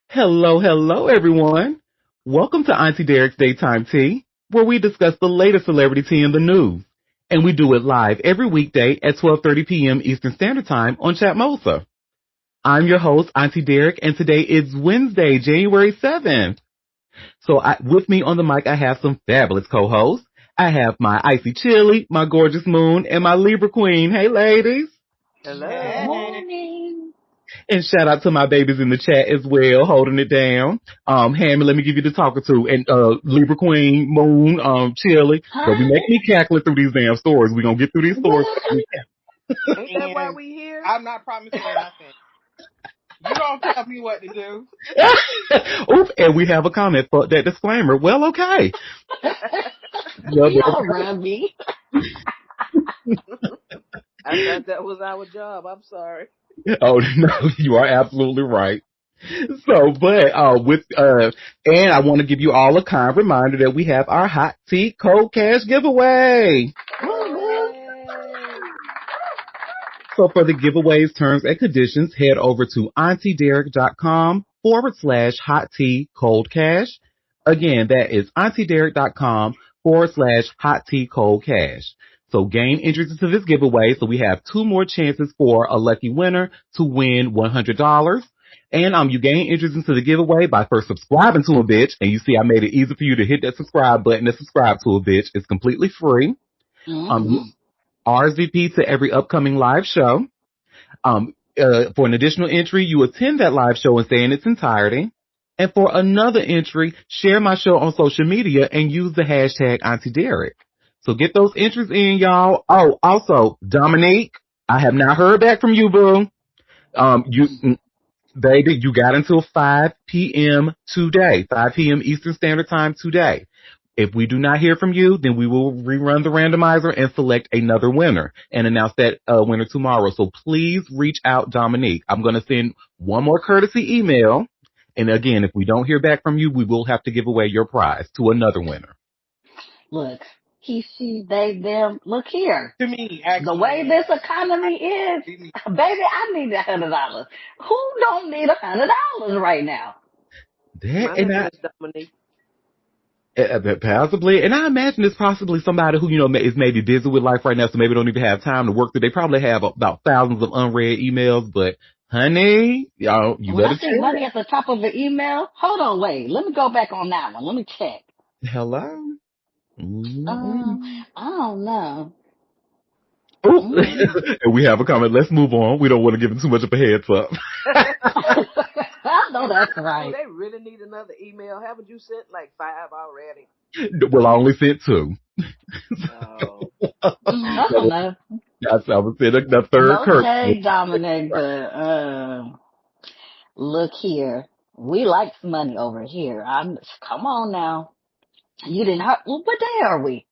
Hello, hello, everyone. Welcome to Auntie Derek's Daytime Tea, where we discuss the latest celebrity tea in the news. And we do it live every weekday at 12:30 p.m. Eastern Standard Time on Chatmosa. I'm your host, Auntie Derek, and today is Wednesday, January 7th. With me on the mic, I have some fabulous co-hosts. I have my Icy Chili, my gorgeous Moon, and my Libra Queen. Hey, ladies. Hello. Morning. And shout out to my babies in the chat as well, holding it down. Hammy, let me give you the talker to. And Libra Queen, Moon, Chili. Don't be Hi. making me cackling through these damn stories. We're gonna get through these stories. Ain't that why we here? I'm not promising nothing. You don't tell me what to do. Oops, and we have a comment for that disclaimer. Well, okay. We all love me. I thought that was our job. I'm sorry. Oh no, you are absolutely right. And I want to give you all a kind reminder that we have our hot tea cold cash giveaway. So for the giveaways, terms, and conditions, head over to auntiederek.com/hot tea cold cash. Again, that is auntiederek.com/hot tea cold cash. So gain entries into this giveaway. So we have two more chances for a lucky winner to win $100. And you gain entries into the giveaway by first subscribing to a bitch. And you see I made it easy for you to hit that subscribe button to subscribe to a bitch. It's completely free. RSVP to every upcoming live show. For an additional entry, you attend that live show and stay in its entirety. And for another entry, share my show on social media and use the hashtag Auntie Derek. So get those entries in, y'all. Oh, also, Dominique, I have not heard back from you, boo. Baby, you got until 5 p.m. today, 5 p.m. Eastern Standard Time today. If we do not hear from you, then we will rerun the randomizer and select another winner and announce that winner tomorrow. So please reach out, Dominique. I'm going to send one more courtesy email. And again, if we don't hear back from you, we will have to give away your prize to another winner. Look, he, she, they, them. Look here. To me, The actually. way this economy is, baby, I need $100. Who don't need $100 right now? My name is Dominique. Possibly, and I imagine it's possibly somebody who, is maybe busy with life right now, so maybe don't even have time to work through. They probably have about thousands of unread emails, but honey, y'all, you better I see money at the top of the email. Hold on, wait. Let me go back on that one. Let me check. Hello? I don't know. And we have a comment. Let's move on. We don't want to give it too much of a heads up. I know that's right. They really need another email. Haven't you sent like 5 already? Well, I only sent 2. Oh. I don't know. I was sending the third curse. Okay, Dominic, but look here. We like money over here. Come on now. You didn't hurt. Well, what day are we?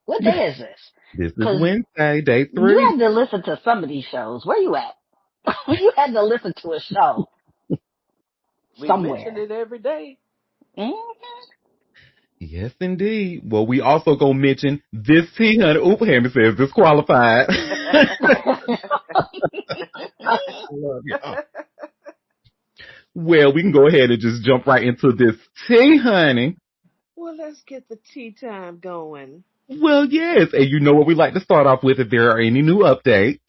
What day is this? This is Wednesday, day 3. You had to listen to some of these shows. Where you at? You had to listen to a show. We somewhere. mention it every day. Mm-hmm. Yes, indeed. Well, we also gonna mention this tea, honey. Oop, Hammy says disqualified. I love y'all. Well, we can go ahead and just jump right into this tea, honey. Well, let's get the tea time going. Well, yes, and you know what we like to start off with if there are any new updates.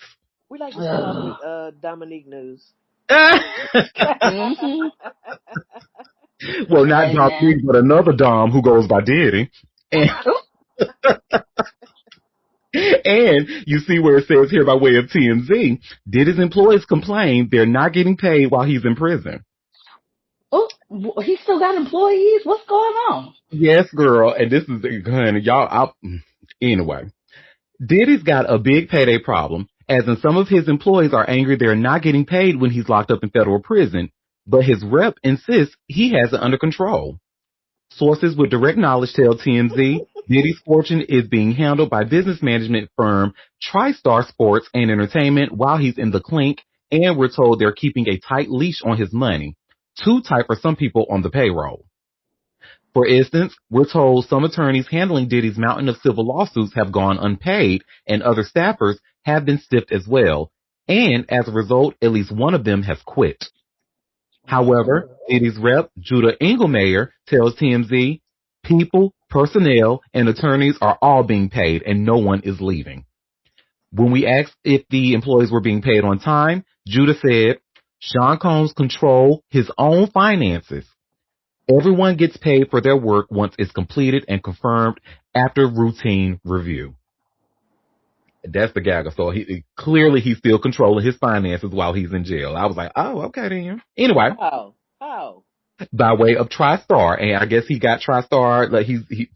We like to start off with Dominique news. Mm-hmm. Well, not Dominique, but another Dom who goes by Diddy. And you see where it says here by way of TMZ, Diddy's employees complain they're not getting paid while he's in prison. Oh, he still got employees? What's going on? Yes, girl. And this is, honey, y'all, anyway. Diddy's got a big payday problem, as in some of his employees are angry they're not getting paid when he's locked up in federal prison, but his rep insists he has it under control. Sources with direct knowledge tell TMZ Diddy's fortune is being handled by business management firm TriStar Sports and Entertainment while he's in the clink, and we're told they're keeping a tight leash on his money. Too tight for some people on the payroll. For instance, we're told some attorneys handling Diddy's mountain of civil lawsuits have gone unpaid, and other staffers have been stiffed as well. And as a result, at least one of them has quit. However, Diddy's rep, Judah Engelmayer, tells TMZ people, personnel, and attorneys are all being paid and no one is leaving. When we asked if the employees were being paid on time, Judah said, Sean Combs controls his own finances. Everyone gets paid for their work once it's completed and confirmed after routine review. That's the gagger. So clearly he's still controlling his finances while he's in jail. I was like, oh, okay then. Anyway, How? by way of TriStar, and I guess he got TriStar. Like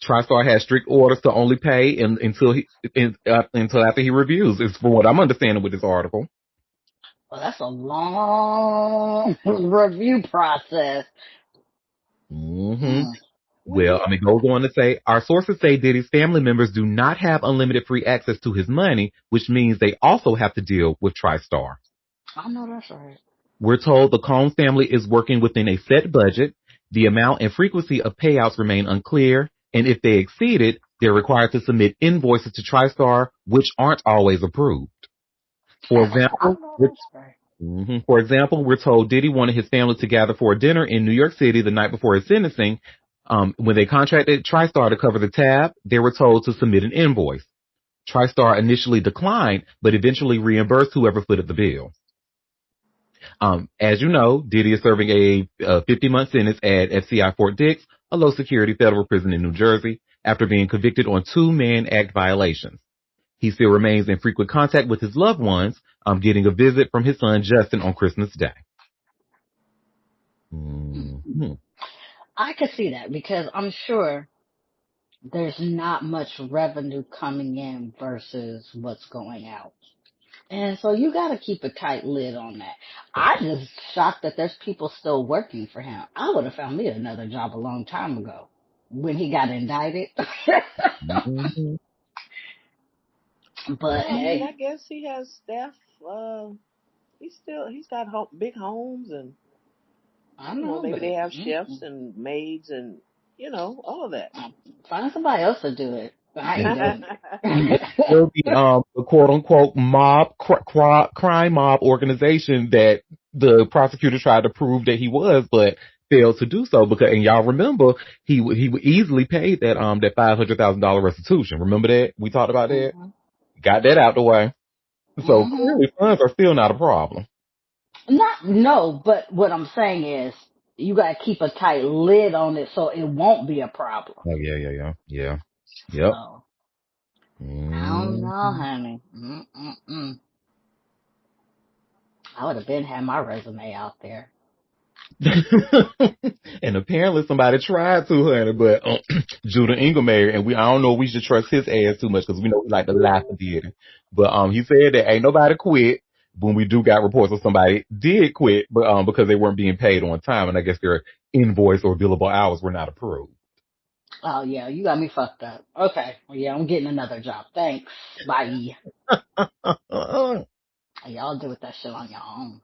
TriStar has strict orders to only pay until after he reviews. Is from what I'm understanding with this article. Well, that's a long review process. Mm-hmm. Well, it goes on to say, our sources say Diddy's family members do not have unlimited free access to his money, which means they also have to deal with TriStar. I know that's right. We're told the Combs family is working within a set budget. The amount and frequency of payouts remain unclear, and if they exceed it, they're required to submit invoices to TriStar, which aren't always approved. For example, we're told Diddy wanted his family to gather for a dinner in New York City the night before his sentencing. When they contracted TriStar to cover the tab, they were told to submit an invoice. TriStar initially declined, but eventually reimbursed whoever footed the bill. As you know, Diddy is serving a 50-month sentence at FCI Fort Dix, a low-security federal prison in New Jersey, after being convicted on 2 Mann Act violations. He still remains in frequent contact with his loved ones, getting a visit from his son Justin on Christmas Day. Mm-hmm. I could see that because I'm sure there's not much revenue coming in versus what's going out. And so you got to keep a tight lid on that. I just shocked that there's people still working for him. I would have found me another job a long time ago when he got indicted. Mm-hmm. But hey, I guess he has staff. He's got big homes, and I know. maybe But they have chefs and maids and all of that. Find somebody else to do it. I ain't doing it. The quote unquote crime mob organization that the prosecutor tried to prove that he was, but failed to do so and y'all remember he easily paid that $500,000 restitution. Remember that we talked about that? Got that out the way. So clearly funds are still not a problem. But what I'm saying is you got to keep a tight lid on it so it won't be a problem. Oh yeah. Yep. So, I don't know, honey. I would have been had my resume out there. And apparently somebody tried to, honey, but Judah Engelmayer, and I don't know if we should trust his ass too much because we know he like to lie for Diddy. But he said that ain't nobody quit. When we do got reports of somebody did quit, but because they weren't being paid on time, and I guess their invoice or billable hours were not approved. Oh yeah, you got me fucked up. Okay, well, yeah, I'm getting another job. Thanks. Bye. Y'all do with that shit on your own.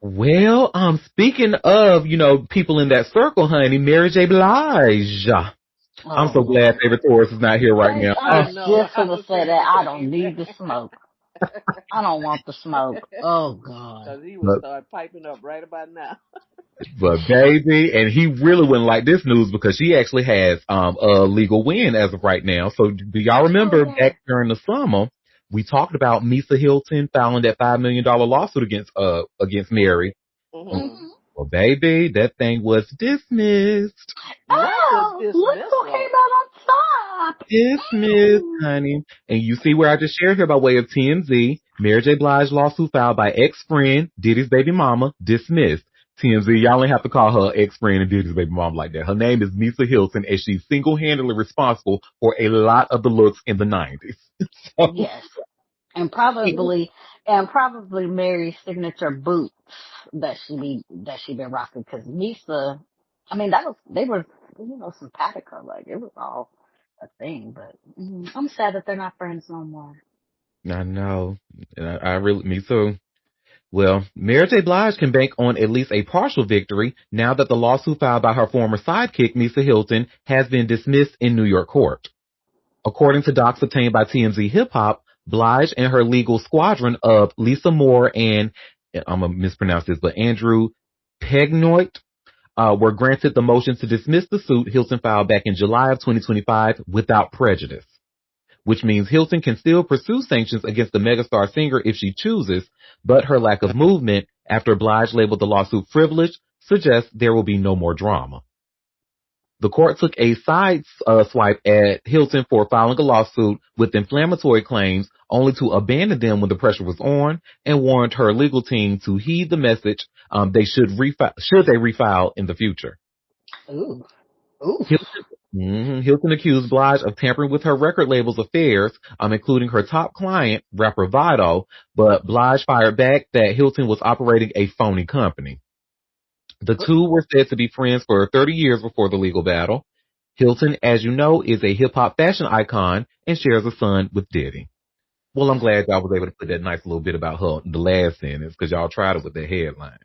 Well, speaking of, people in that circle, honey, Mary J. Blige. I'm so glad David Torres is not here right now. I was just going to say that. I don't need the smoke. I don't want the smoke. Oh, God. Because he would start piping up right about now. But baby, and he really wouldn't like this news because she actually has a legal win as of right now. So do y'all remember back during the summer, we talked about Misa Hilton filing that $5 million lawsuit against Mary. Mm-hmm. Well, baby, that thing was dismissed. Oh, look who came out on top. Dismissed, honey. And you see where I just shared here by way of TMZ. Mary J. Blige lawsuit filed by ex-friend, Diddy's baby mama, dismissed. TMZ, y'all ain't have to call her ex-friend and Diddy's baby mama like that. Her name is Misa Hilton, and she's single-handedly responsible for a lot of the looks in the 90s. So, yes. And probably Mary's signature boots that she been rocking. Cause Misa, they were, simpatico. Like, it was all a thing, but I'm sad that they're not friends no more. I know. Me too. Well, Mary J. Blige can bank on at least a partial victory now that the lawsuit filed by her former sidekick, Misa Hilton, has been dismissed in New York court. According to docs obtained by TMZ Hip Hop, Blige and her legal squadron of Lisa Moore and I'm going to mispronounce this, but Andrew Pegnoit, were granted the motion to dismiss the suit Hilton filed back in July of 2025 without prejudice, which means Hilton can still pursue sanctions against the megastar singer if she chooses, but her lack of movement after Blige labeled the lawsuit frivolous suggests there will be no more drama. The court took a side swipe at Hilton for filing a lawsuit with inflammatory claims, only to abandon them when the pressure was on, and warned her legal team to heed the message. They should they refile in the future. Ooh. Ooh. Hilton accused Blige of tampering with her record label's affairs, including her top client, rapper Vado, but Blige fired back that Hilton was operating a phony company. The two were said to be friends for 30 years before the legal battle. Hilton, as you know, is a hip-hop fashion icon and shares a son with Diddy. Well, I'm glad y'all was able to put that nice little bit about her, the last sentence, because y'all tried it with the headline.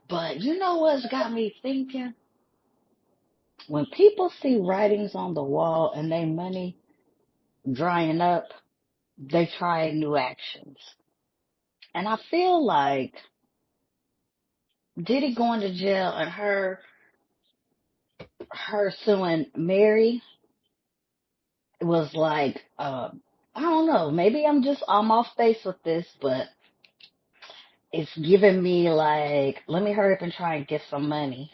But you know what's got me thinking? When people see writings on the wall and they money drying up, they try new actions. And I feel like Diddy going to jail and her suing Mary was like, I don't know, maybe I'm off base with this, but it's giving me like, let me hurry up and try and get some money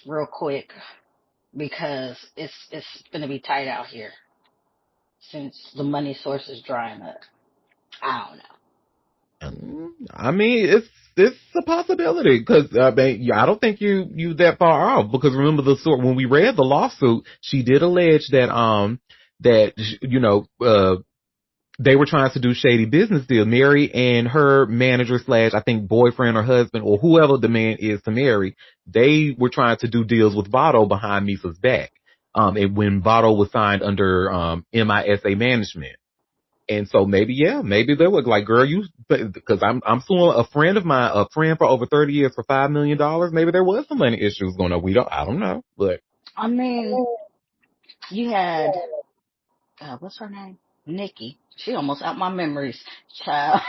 real quick because it's gonna be tight out here since the money source is drying up. I don't know. I mean, it's a possibility because I don't think you that far off, because remember when we read the lawsuit, she did allege that they were trying to do shady business deals. Mary and her manager / I think boyfriend or husband or whoever the man is to Mary, they were trying to do deals with Votto behind Misa's back. And when Votto was signed under MISA management. And so maybe they were like, girl, because I'm suing a friend of mine, a friend for over 30 years for $5 million. Maybe there was some money issues going on. I don't know, but. I mean, you had, what's her name? Nikki. She almost out my memories, child.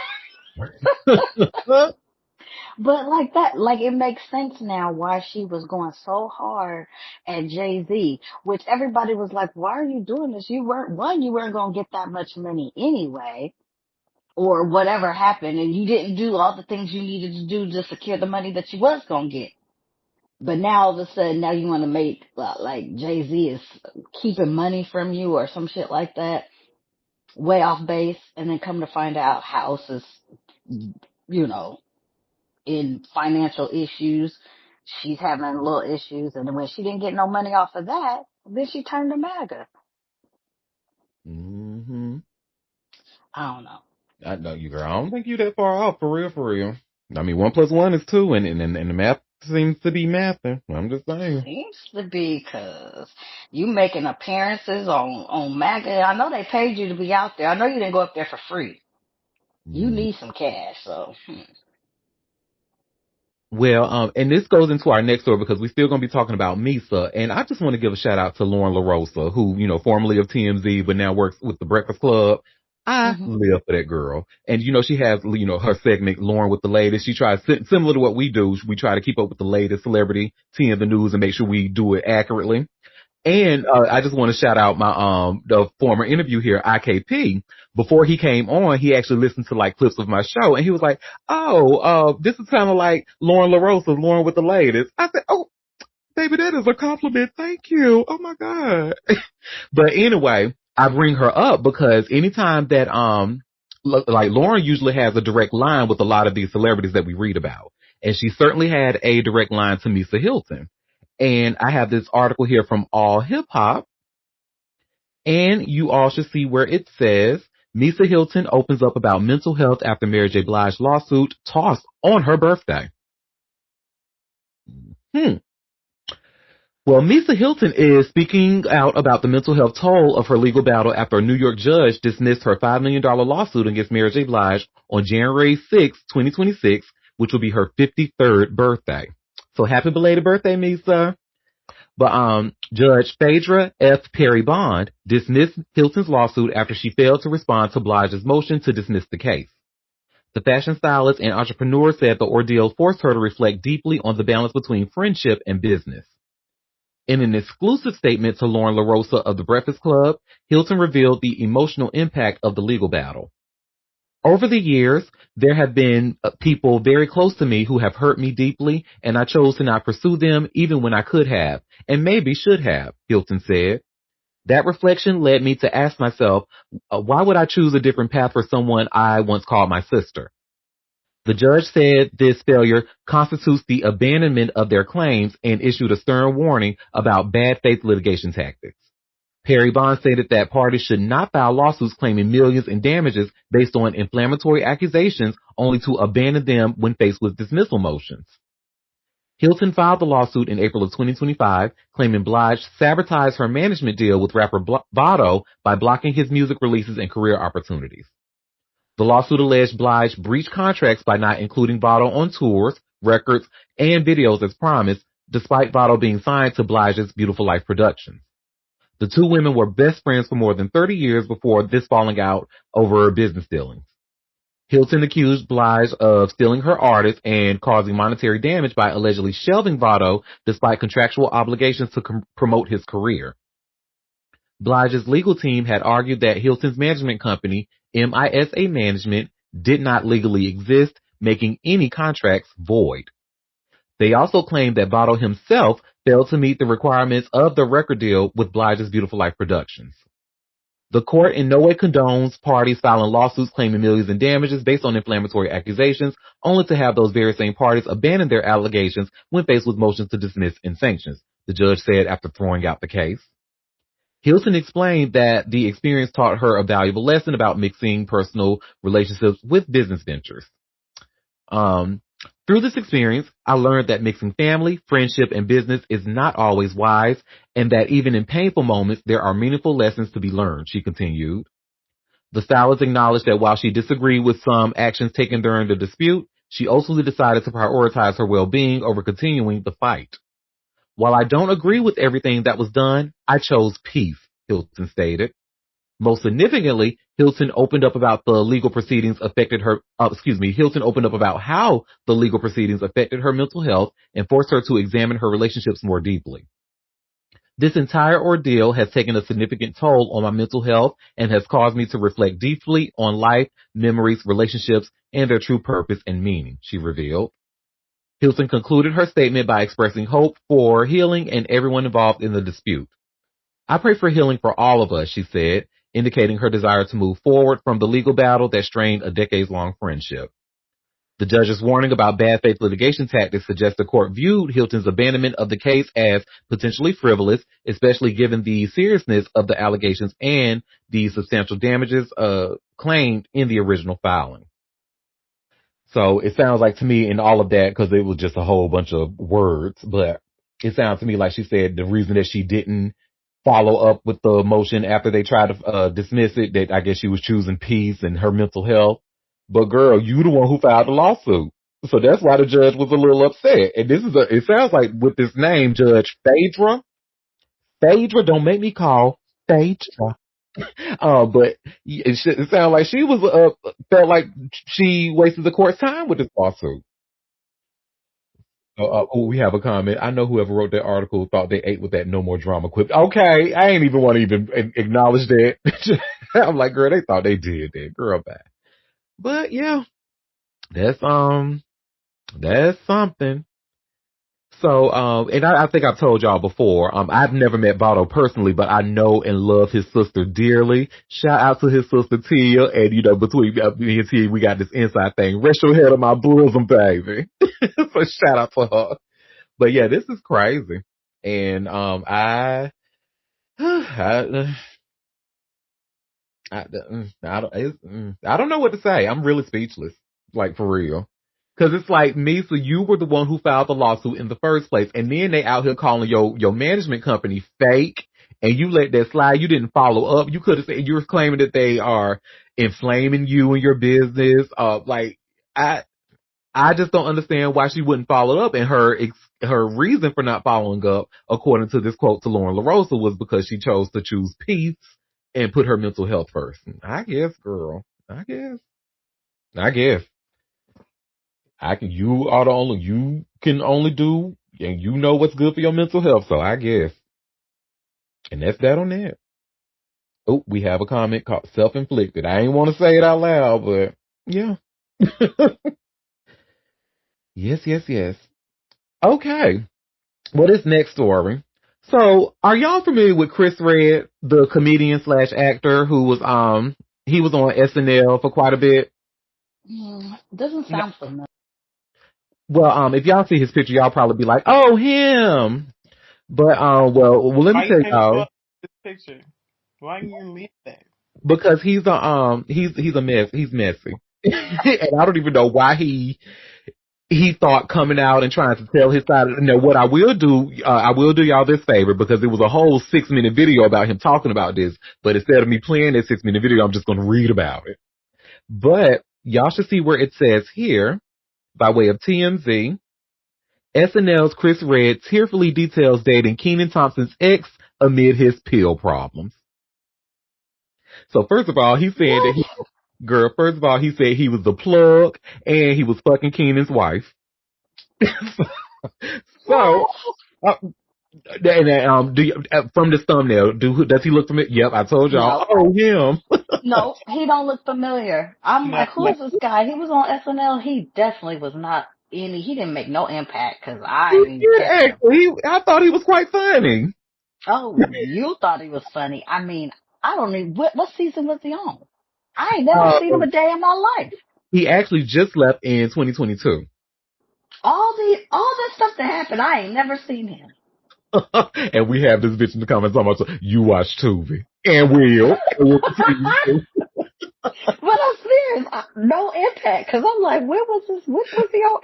But like that, like it makes sense now why she was going so hard at Jay-Z, which everybody was like, why are you doing this? You weren't going to get that much money anyway, or whatever happened, and you didn't do all the things you needed to do to secure the money that you was going to get. But now all of a sudden, now you want to make, like Jay-Z is keeping money from you or some shit like that, way off base, and then come to find out House is, in financial issues. She's having little issues, and when she didn't get no money off of that, then she turned to MAGA. I don't know. I know you, girl. I don't think you that far off, for real. I mean, 1 + 1 is 2, and the math seems to be mathing. I'm just saying. Seems to be, because you making appearances on MAGA. I know they paid you to be out there. I know you didn't go up there for free. You need some cash, so. Well, and this goes into our next story because we're still going to be talking about Misa. And I just want to give a shout out to Lauren LaRosa, who, formerly of TMZ, but now works with the Breakfast Club. I live for that girl. And, she has, her segment, Lauren with the latest. She tries, similar to what we do, we try to keep up with the latest celebrity, tea in the news, and make sure we do it accurately. And I just want to shout out my the former interview here, IKP. Before he came on, he actually listened to like clips of my show, and he was like, "Oh, this is kind of like Lauren LaRosa's Lauren with the latest." I said, "Oh, baby, that is a compliment. Thank you. Oh my God." But anyway, I bring her up because anytime that like Lauren usually has a direct line with a lot of these celebrities that we read about, and she certainly had a direct line to Misa Hilton. And I have this article here from All Hip Hop, and you all should see where it says Misa Hilton opens up about mental health after Mary J. Blige lawsuit tossed on her birthday. Well, Misa Hilton is speaking out about the mental health toll of her legal battle after a New York judge dismissed her $5 million lawsuit against Mary J. Blige on January 6, 2026, which will be her 53rd birthday. So happy belated birthday, Misa. But Judge Phaedra F. Perry Bond dismissed Hilton's lawsuit after she failed to respond to Blige's motion to dismiss the case. The fashion stylist and entrepreneur said the ordeal forced her to reflect deeply on the balance between friendship and business. In an exclusive statement to Lauren LaRosa of The Breakfast Club, Hilton revealed the emotional impact of the legal battle. Over the years, there have been people very close to me who have hurt me deeply, and I chose to not pursue them even when I could have, and maybe should have, Hilton said. That reflection led me to ask myself, why would I choose a different path for someone I once called my sister? The judge said this failure constitutes the abandonment of their claims and issued a stern warning about bad faith litigation tactics. Perry Bond stated that parties should not file lawsuits claiming millions in damages based on inflammatory accusations only to abandon them when faced with dismissal motions. Hilton filed the lawsuit in April of 2025, claiming Blige sabotaged her management deal with rapper Votto by blocking his music releases and career opportunities. The lawsuit alleged Blige breached contracts by not including Votto on tours, records, and videos as promised, despite Votto being signed to Blige's Beautiful Life Productions. The two women were best friends for more than 30 years before this falling out over business dealings. Hilton accused Blige of stealing her artists and causing monetary damage by allegedly shelving Votto despite contractual obligations to promote his career. Blige's legal team had argued that Hilton's management company, MISA Management, did not legally exist, making any contracts void. They also claimed that Votto himself failed to meet the requirements of the record deal with Blige's Beautiful Life Productions. The court in no way condones parties filing lawsuits claiming millions in damages based on inflammatory accusations, only to have those very same parties abandon their allegations when faced with motions to dismiss and sanctions, the judge said after throwing out the case. Hilton explained that the experience taught her a valuable lesson about mixing personal relationships with business ventures. Through this experience, I learned that mixing family, friendship, and business is not always wise, and that even in painful moments, there are meaningful lessons to be learned, she continued. The stylist acknowledged that while she disagreed with some actions taken during the dispute, she ultimately decided to prioritize her well-being over continuing the fight. While I don't agree with everything that was done, I chose peace, Hilton stated. Most significantly, Hilton opened up about the legal proceedings affected her, Hilton opened up about how the legal proceedings affected her mental health and forced her to examine her relationships more deeply. This entire ordeal has taken a significant toll on my mental health and has caused me to reflect deeply on life, memories, relationships, and their true purpose and meaning, she revealed. Hilton concluded her statement by expressing hope for healing and everyone involved in the dispute. I pray for healing for all of us, she said, indicating her desire to move forward from the legal battle that strained a decades-long friendship. The judge's warning about bad faith litigation tactics suggests the court viewed Hilton's abandonment of the case as potentially frivolous, especially given the seriousness of the allegations and the substantial damages claimed in the original filing. So it sounds like to me in all of that, because it was just a whole bunch of words, but it sounds to me like she said the reason that she didn't follow up with the motion after they tried to dismiss it, that I guess she was choosing peace and her mental health. But girl, you the one who filed the lawsuit. So that's why the judge was a little upset. And it sounds like with this name, Judge Phaedra, don't make me call Phaedra. But it sounds like she was felt like she wasted the court's time with this lawsuit. We have a comment. I know whoever wrote that article thought they ate with that no more drama quip. Okay, I ain't even want to even acknowledge that. I'm like, girl, they thought they did that. Girl, bad. But yeah, that's something. So, and I think I've told y'all before, I've never met Votto personally, but I know and love his sister dearly. Shout out to his sister Tia, and between me and Tia, we got this inside thing. Rest your head on my bosom, baby. So shout out to her. But yeah, this is crazy. And, I don't know what to say. I'm really speechless, like for real. Cause it's like, Misa, you were the one who filed the lawsuit in the first place. And then they out here calling your management company fake, and you let that slide. You didn't follow up. You could have said, you were claiming that they are inflaming you and your business. I just don't understand why she wouldn't follow up. And her reason for not following up, according to this quote to Lauren LaRosa, was because she chose to choose peace and put her mental health first. I guess, girl. I guess. You can only do, and you know what's good for your mental health. So I guess, and that's that on that. Oh, we have a comment called self-inflicted. I ain't want to say it out loud, but yeah. Yes, yes, yes. Okay. Well, this next story. So, are y'all familiar with Chris Red, the comedian slash actor who was he was on SNL for quite a bit? Doesn't No. sound familiar. Well, if y'all see his picture, y'all probably be like, "Oh, him." But let me Why you tell ain't show y'all up this picture? Why you leave that? because he's a mess. He's messy, and I don't even know why he thought coming out and trying to tell his side. Now, what I will do y'all this favor because it was a whole 6-minute video about him talking about this. But instead of me playing that 6-minute video, I'm just going to read about it. But y'all should see where it says here, by way of TMZ, SNL's Chris Red tearfully details dating Kenan Thompson's ex amid his pill problems. So first of all, he said that What? first of all, he said he was the plug and he was fucking Kenan's wife. So, What? uh, do you, from this thumbnail, does he look familiar? Yep, I told y'all. No. Oh, him. No, he don't look familiar. I'm No, like, who is this guy? He was on SNL. He definitely was not he didn't make no impact because I He ain't did catch him. actually. I thought he was quite funny. Oh, you thought he was funny. I mean, I don't even, what season was he on? I ain't never Uh, seen him a day in my life. he actually just left in 2022. All that stuff that happened, I ain't never seen him. And we have this bitch in the comments talking about, so you watch Tubi. And we'll continue to. But I'm serious, no impact. Cause I'm like, where was this? What was he on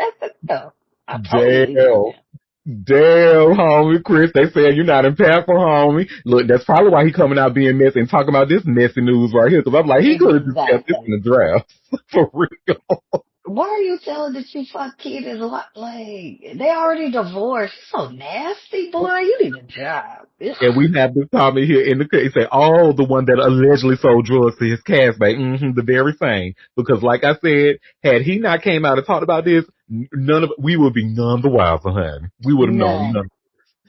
SNL? I totally missed Damn. him. Damn, homie, Chris. They said you're not impactful, homie. Look, that's probably why he coming out being messy and talking about this messy news right here. Because I'm like, he could have just kept this Exactly. in the draft. For real. Why are you telling that you fuck kid is like they already divorced? You're so nasty, boy. You need a job. And we have this comment here in the case say, oh, the one that allegedly sold drugs to his castmate. The very same. Because like I said, had he not came out and talked about this, we would be none the wiser, honey. We would have known None.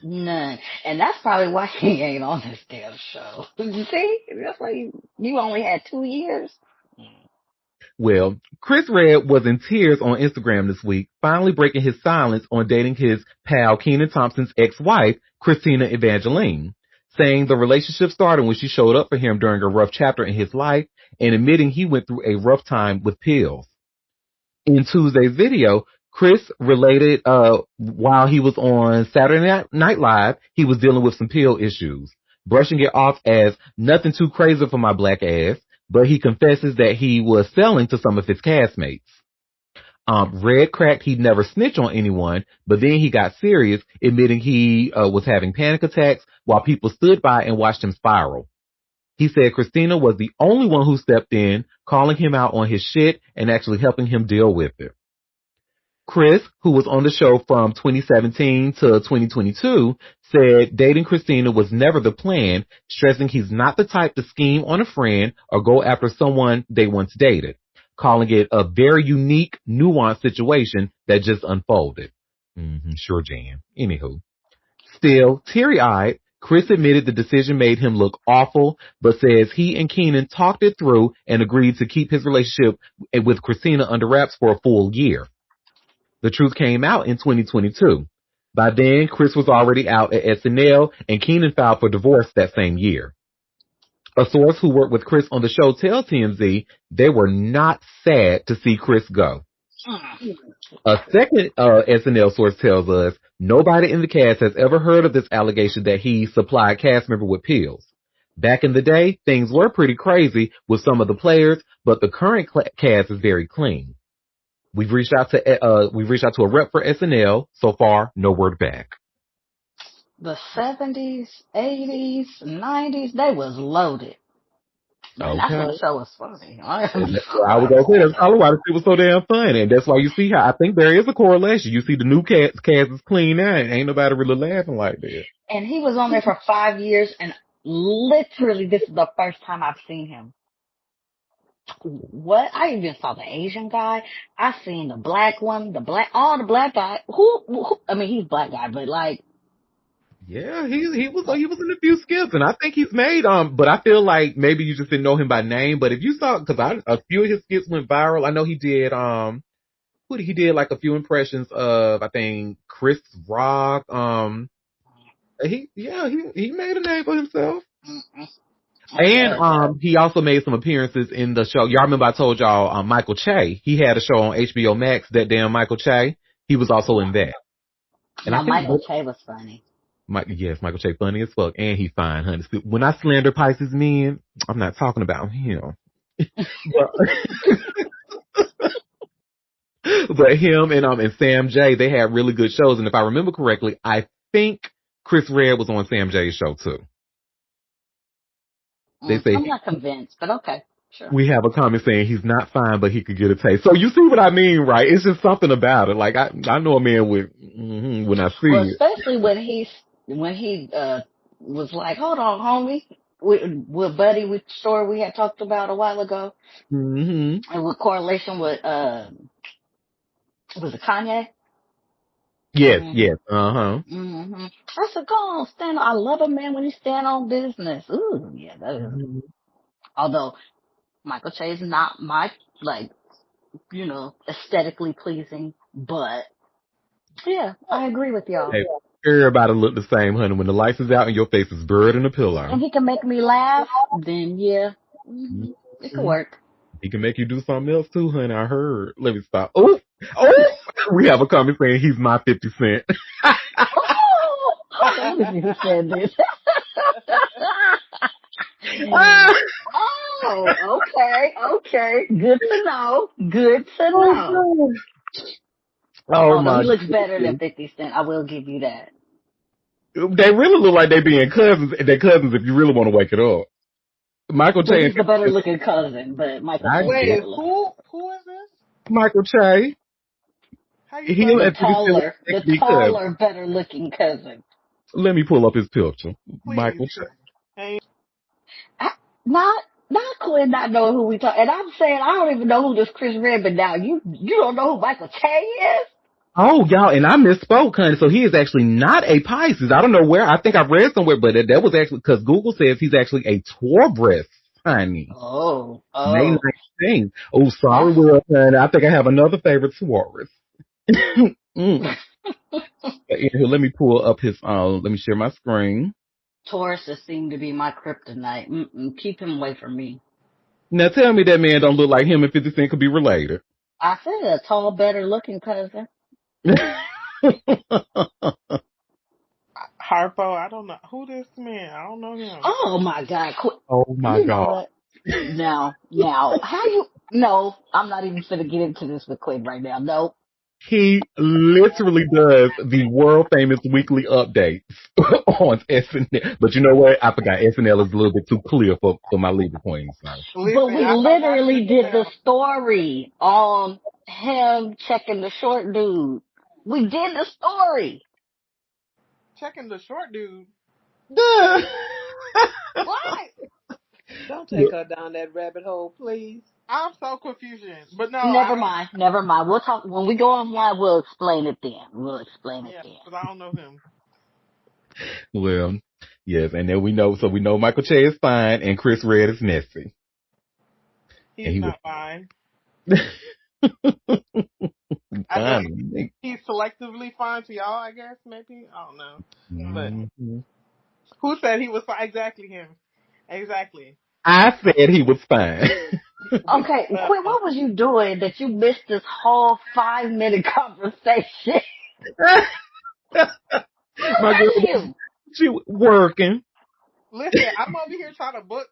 none. None. And that's probably why he ain't on this damn show. You see? That's why you only had 2 years. Well, Chris Red was in tears on Instagram this week, finally breaking his silence on dating his pal Kenan Thompson's ex-wife, Christina Evangeline, saying the relationship started when she showed up for him during a rough chapter in his life and admitting he went through a rough time with pills. In Tuesday's video, Chris related while he was on Saturday Night Live, he was dealing with some pill issues, brushing it off as nothing too crazy for my black ass, but he confesses that he was selling to some of his castmates. Red cracked he'd never snitch on anyone, but then he got serious, admitting he was having panic attacks while people stood by and watched him spiral. He said Christina was the only one who stepped in, calling him out on his shit and actually helping him deal with it. Chris, who was on the show from 2017 to 2022, said dating Christina was never the plan, stressing he's not the type to scheme on a friend or go after someone they once dated, calling it a very unique, nuanced situation that just unfolded. Sure, Jan. Anywho. Still, teary-eyed, Chris admitted the decision made him look awful, but says he and Kenan talked it through and agreed to keep his relationship with Christina under wraps for a full year. The truth came out in 2022. By then, Chris was already out at SNL, and Kenan filed for divorce that same year. A source who worked with Chris on the show tells TMZ they were not sad to see Chris go. A second SNL source tells us nobody in the cast has ever heard of this allegation that he supplied cast member with pills. Back in the day, things were pretty crazy with some of the players, but the current cast is very clean. We've reached out to a rep for SNL. So far, no word back. The 70s, 80s, 90s, they was loaded. Man, that's Okay. when the show was funny. I I was gonna say that's probably why the shit was so damn funny, and that's why you see how I think there is a correlation. You see the new cast is clean now, and ain't nobody really laughing like that. And he was on there for 5 years, and literally this is the first time I've seen him. What? I even saw the Asian guy. I seen the black one, all the black guy. I mean, he's black guy, but like, Yeah, he was in a few skits, and I think he's made but I feel like maybe you just didn't know him by name. But if you saw, because a few of his skits went viral. I know he did he did like a few impressions of, I think, Chris Rock. He made a name for himself. mm-mm, I'm And good. he also made some appearances in the show. Y'all remember I told y'all Michael Che. He had a show on HBO Max, that damn Michael Che. He was also in that. And I Now, think Michael Che was funny. Michael Che funny as fuck, and he fine, honey. When I slander Pisces men, I'm not talking about him. But, but him and Sam J, they had really good shows. And if I remember correctly, I think Chris Red was on Sam J's show too. They say I'm not convinced, but okay, sure. we have a comment saying he's not fine, but he could get a taste. So you see what I mean, right? It's just something about it. Like I know a man with when I Well, see it. especially when he was like, "Hold on, homie," with Buddy, with story we had talked about a while ago, Hmm. and with correlation with was it Kanye? Yes, Mhm. yes, uh-huh. Mhm. I said, "Go on, stand. I love a man when he stand on business." Ooh, yeah, that is. Mm-hmm. Although Michael Che is not my like, aesthetically pleasing, but yeah, I agree with y'all. Hey, everybody look the same, honey. When the lights is out and your face is buried in a pillow. And he can make me laugh, then yeah, it could Mhm. work. He can make you do something else too, honey. I heard. Let me stop. Oh, oh, we have a comment saying he's my 50 Cent. Oh, hold on, let me see who said this. Oh, okay. Good to know. Good to Oh, know. God. Oh Although my he looks better than goodness. 50 Cent, I will give you that. They really look like they being cousins. They're cousins if you really want to wake it up. Michael But Che and he's the better looking cousin, but Michael I Che is the get Wait, better looking. who is this? Michael Che. How you He spell The it? and 50 Cent taller, next the to be cousins. taller, better looking cousin. Let me pull up his picture. Please. Michael Che. Hey, I, not Quinn not knowing who we talk, and I'm saying I don't even know who this Chris Redman now. You don't know who Michael Che is? Oh, y'all, and I misspoke, honey. So he is actually not a Pisces. I don't know where. I think I read somewhere, but that was actually because Google says he's actually a Taurus, honey. May Oh, 19th. Oh, sorry, that's Will, honey. I think I have another favorite Taurus. Mm. Here, let me pull up his. Let me share my screen. Tauruses seem to be my kryptonite. Keep him away from me. Now tell me that man don't look like him and 50 Cent could be related. I said a tall, better looking cousin. Harpo, I don't know who this man. I don't know him. Oh my God! Oh my You know God. what? Now, how you? No, I'm not even gonna get into this with Quinn right now. No, He literally does the world famous weekly updates on SNL. But you know what? I forgot SNL is a little bit too clear for my legal queen. So. but Listen, we I don't watch literally did the SNL. story on him checking the short dude. We did the story. Checking the short dude. Duh. What? Don't take her down that rabbit hole, please. I'm so confused. But no, I Never don't. mind. Never mind. We'll talk when we go online. We'll explain it then. We'll explain it Yeah, then. because I don't know him. Well, yes, and then we know Michael Che is fine and Chris Red is messy. And He's he was not fine. I guess fine. he's selectively fine to y'all. I guess maybe I don't know. But Mm-hmm. who said he was fine? Exactly him. Exactly. I said he was fine. Okay, Uh, Quinn, what was you doing that you missed this whole 5 minute conversation? Where My girl, were you? she was working. Listen, I'm over here trying to book.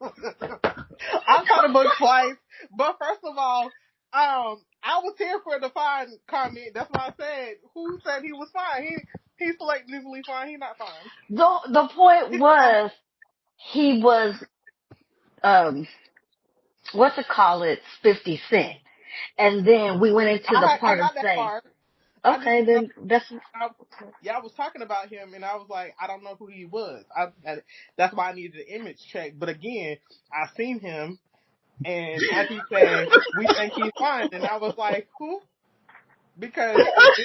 I'm trying to book flights, but first of all, I was here for the fine comment. That's what I said. Who said he was fine? He's selectively fine. He's not fine. The point was he was what to call it, 50 Cent. And then we went into the I part of got that saying, part. I just okay, then that's I, yeah, I was talking about him, and I was like, I don't know who he was. That's why I needed an image check. But again, I seen him And Auntie said, we think he's fine. And I was like, who? Because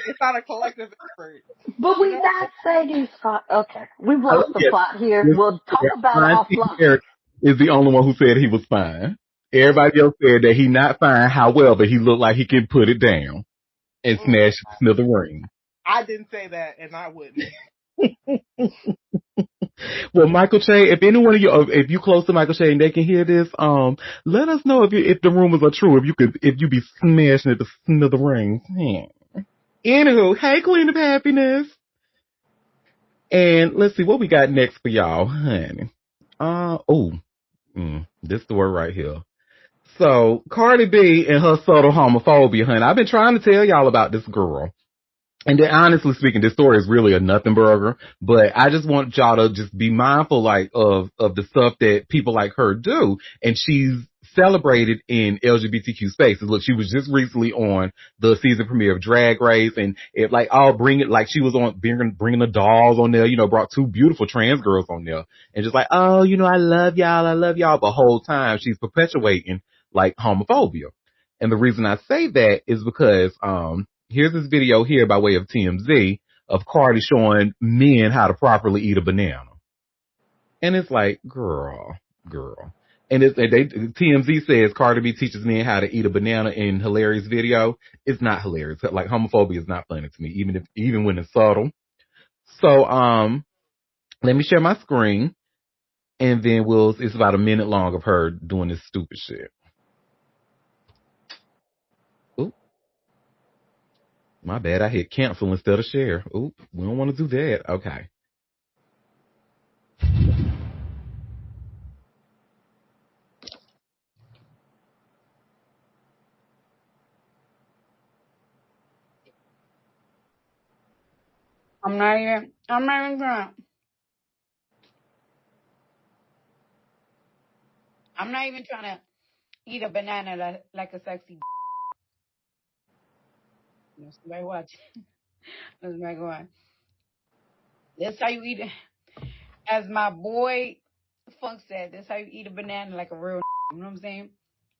it's not a collective effort, But you we know? not saying he's fine. Okay, we've Oh, lost the yeah. plot here. Listen, We'll talk about it Auntie offline. Eric is the only one who said he was fine. Everybody else said that he not fine. However, he looked like he can put it down and smash smithereens. I didn't say that, and I wouldn't. Well, Michael Che, if anyone of you, if you close to Michael Che and they can hear this, let us know if the rumors are true. If you be smashing at the smithereens. Anywho, hey, Queen of Happiness. And let's see what we got next for y'all, honey. This the word right here. So, Cardi B and her subtle homophobia, honey. I've been trying to tell y'all about this girl. And then, honestly speaking, this story is really a nothing burger, but I just want y'all to just be mindful, like, of the stuff that people like her do. And she's celebrated in LGBTQ spaces. Look, she was just recently on the season premiere of Drag Race, and it, like, I'll bring it, like, she was on bringing the dolls on there, brought two beautiful trans girls on there, and just like, oh, I love y'all, but the whole time she's perpetuating, like, homophobia. And the reason I say that is because, here's this video here by way of TMZ of Cardi showing men how to properly eat a banana. And it's like, girl. And TMZ says Cardi B teaches men how to eat a banana in hilarious video. It's not hilarious. Like, homophobia is not funny to me, even when it's subtle. So, let me share my screen, and then it's about a minute long of her doing this stupid shit. Oop. My bad. I hit cancel instead of share. Oop. We don't want to do that. Okay. I'm not even trying. I'm not even trying to eat a banana like a sexy. Somebody watch. Somebody going. That's how you eat it. As my boy Funk said, that's how you eat a banana like a real. You know what I'm saying?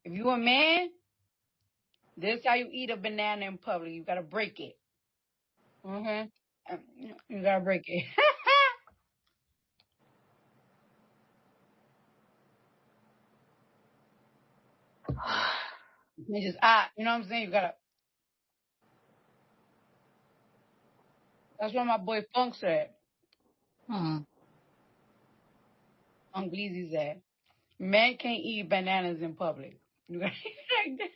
If you a man, this how you eat a banana in public. You gotta break it. You gotta break it. You just you know what I'm saying? You gotta. That's what my boy Funk said. Funk Bleezy said, men can't eat bananas in public. You gotta eat like that.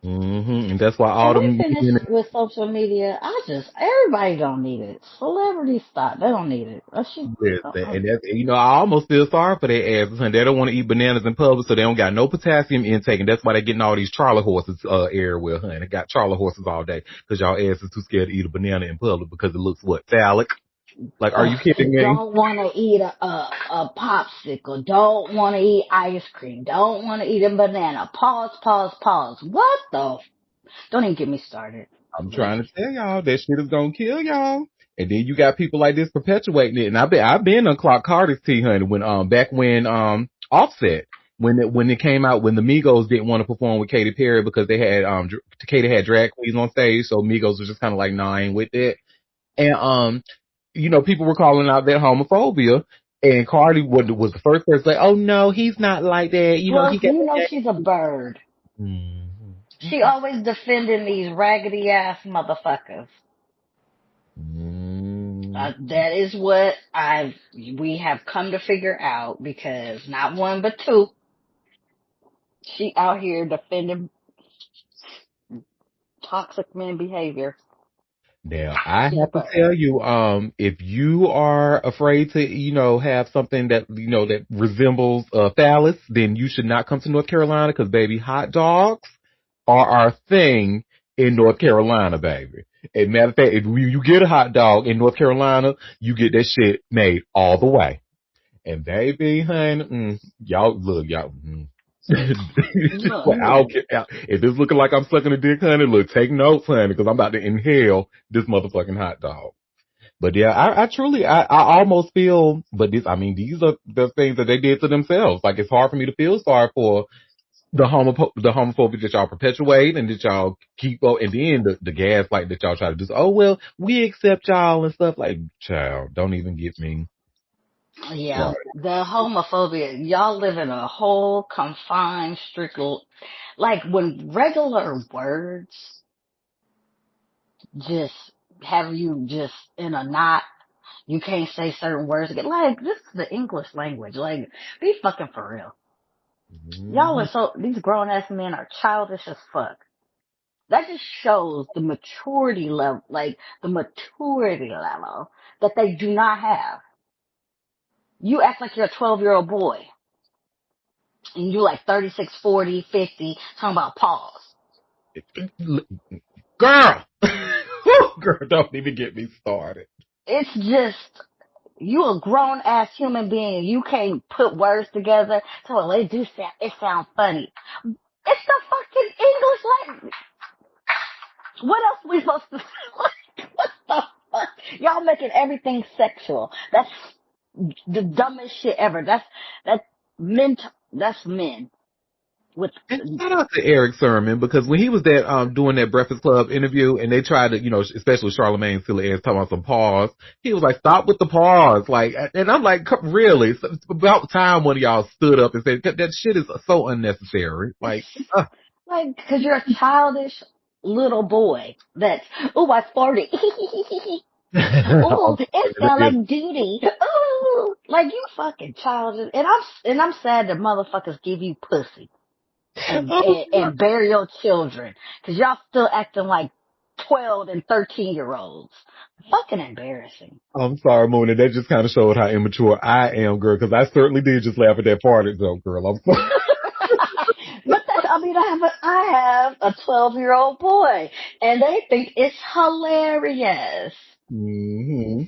And that's why all Can the we finish men. with social media? Everybody don't need it. Celebrities stop. They don't need it. Listen, and that's, I almost feel sorry for their asses, and they don't want to eat bananas in public, so they don't got no potassium intake, and that's why they're getting all these Charlie horses everywhere, honey. They got Charlie horses all day because y'all ass is too scared to eat a banana in public because it looks what, phallic? Like, are you kidding me? Don't want to eat a popsicle. Don't want to eat ice cream. Don't want to eat a banana. Pause. What the? Don't even get me started. I'm trying to tell y'all that shit is gonna kill y'all. And then you got people like this perpetuating it. And I've been on Clark Carter's tea, honey, back when Offset, when it came out, when the Migos didn't want to perform with Katy Perry because they had Katy had drag queens on stage, so Migos was just kind of like, nah, I ain't with it. And people were calling out that homophobia. And Cardi was the first person to say, oh no, he's not like that. She's a bird. Mm-hmm. She always defending these raggedy ass motherfuckers. That is what we have come to figure out, because not one but two, she out here defending toxic men behavior. Now, I have to tell you, if you are afraid to, have something that resembles phallus, then you should not come to North Carolina, because, baby, hot dogs are our thing in North Carolina, baby. As a matter of fact, if you get a hot dog in North Carolina, you get that shit made all the way. And baby, honey, y'all, look, y'all, if it's looking like I'm sucking a dick, honey, look, take notes, honey, because I'm about to inhale this motherfucking hot dog. But yeah, I almost feel, but these are the things that they did to themselves. Like, it's hard for me to feel sorry for the homophobia that y'all perpetuate and that y'all keep, and then the gaslight that y'all try to do. Oh, well, we accept y'all and stuff. Like, child, don't even get me Yeah, started. the homophobia. Y'all live in a whole confined, strict, like when regular words just have you just in a knot. You can't say certain words again. Like, this is the English language. Like, be fucking for real. Y'all Hmm. are these grown ass men are childish as fuck. That just shows the maturity level, that they do not have. You act like you're a 12-year-old boy and you like 36, 40, 50, talking about pause. Girl, girl, don't even get me started. It's just, you a grown ass human being. You can't put words together. So it sounds funny. It's the fucking English language. What else we supposed to say? What the fuck? Y'all making everything sexual. That's the dumbest shit ever. That's men. That's men with. And shout out to Eric Sermon, because when he was doing that Breakfast Club interview and they tried to, especially Charlamagne silly ass talking about some pause, he was like, stop with the pause. Like, and I'm like, really? It's about time one of y'all stood up and said, that shit is so unnecessary. Like, Like, cause you're a childish little boy that's, ooh, I farted. Ooh, it smelled like duty. Ooh, like you fucking childish. And I'm sad that motherfuckers give you pussy and bury your children. Cause y'all still acting like 12 and 13-year-olds. Fucking embarrassing. I'm sorry, Mooney. That just kind of showed how immature I am, girl, because I certainly did just laugh at that part, though, girl. I'm sorry. But I have a 12-year-old boy and they think it's hilarious. Hmm.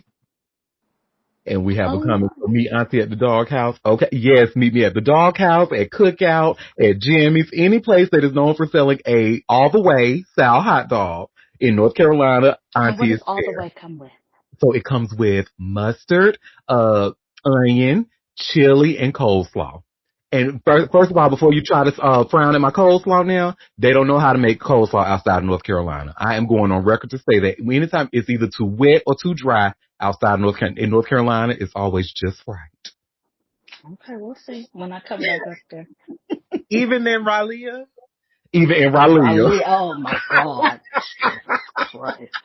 And we have a Oh comment my. from me, Auntie at the doghouse. Okay, yes, meet me at the doghouse, at Cookout, at Jimmy's, any place that is known for selling a all the way sour hot dog in North Carolina. And what Auntie does is all the there. way come with? So it comes with mustard, onion, chili, and coleslaw. And first of all, before you try to frown at my coleslaw now, they don't know how to make coleslaw outside of North Carolina. I am going on record to say that anytime it's either too wet or too dry outside of in North Carolina, it's always just right. Okay, we'll see when I come back up there. Even in Raleigh. Even in And Raleigh. Raleigh, oh my God. Jesus Christ.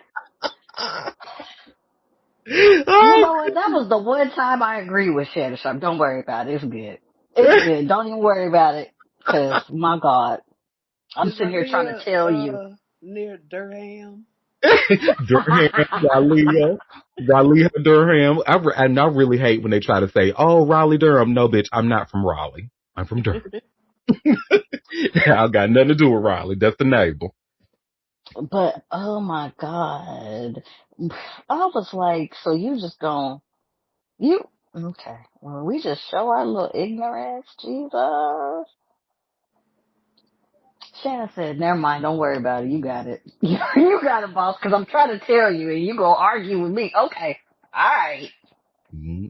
You Oh, know what? That was the one time I agree with Shannon Sharp. Don't worry about it. It's good. It's good. Don't even worry about it. Cause my God, I'm Is sitting here trying to Raleigh tell you. near Durham? Durham, Raleigh, Durham. And I really hate when they try to say, "Oh, Raleigh, Durham." No, bitch, I'm not from Raleigh. I'm from Durham. I got nothing to do with Raleigh. That's the neighbor. But oh my God, I was like, so you just gonna you okay? Well, we just show our little ignorance, Jesus. Shannon said, "Never mind, don't worry about it. You got it. You got it, boss. Because I'm trying to tell you, and you gonna argue with me. Okay, all right."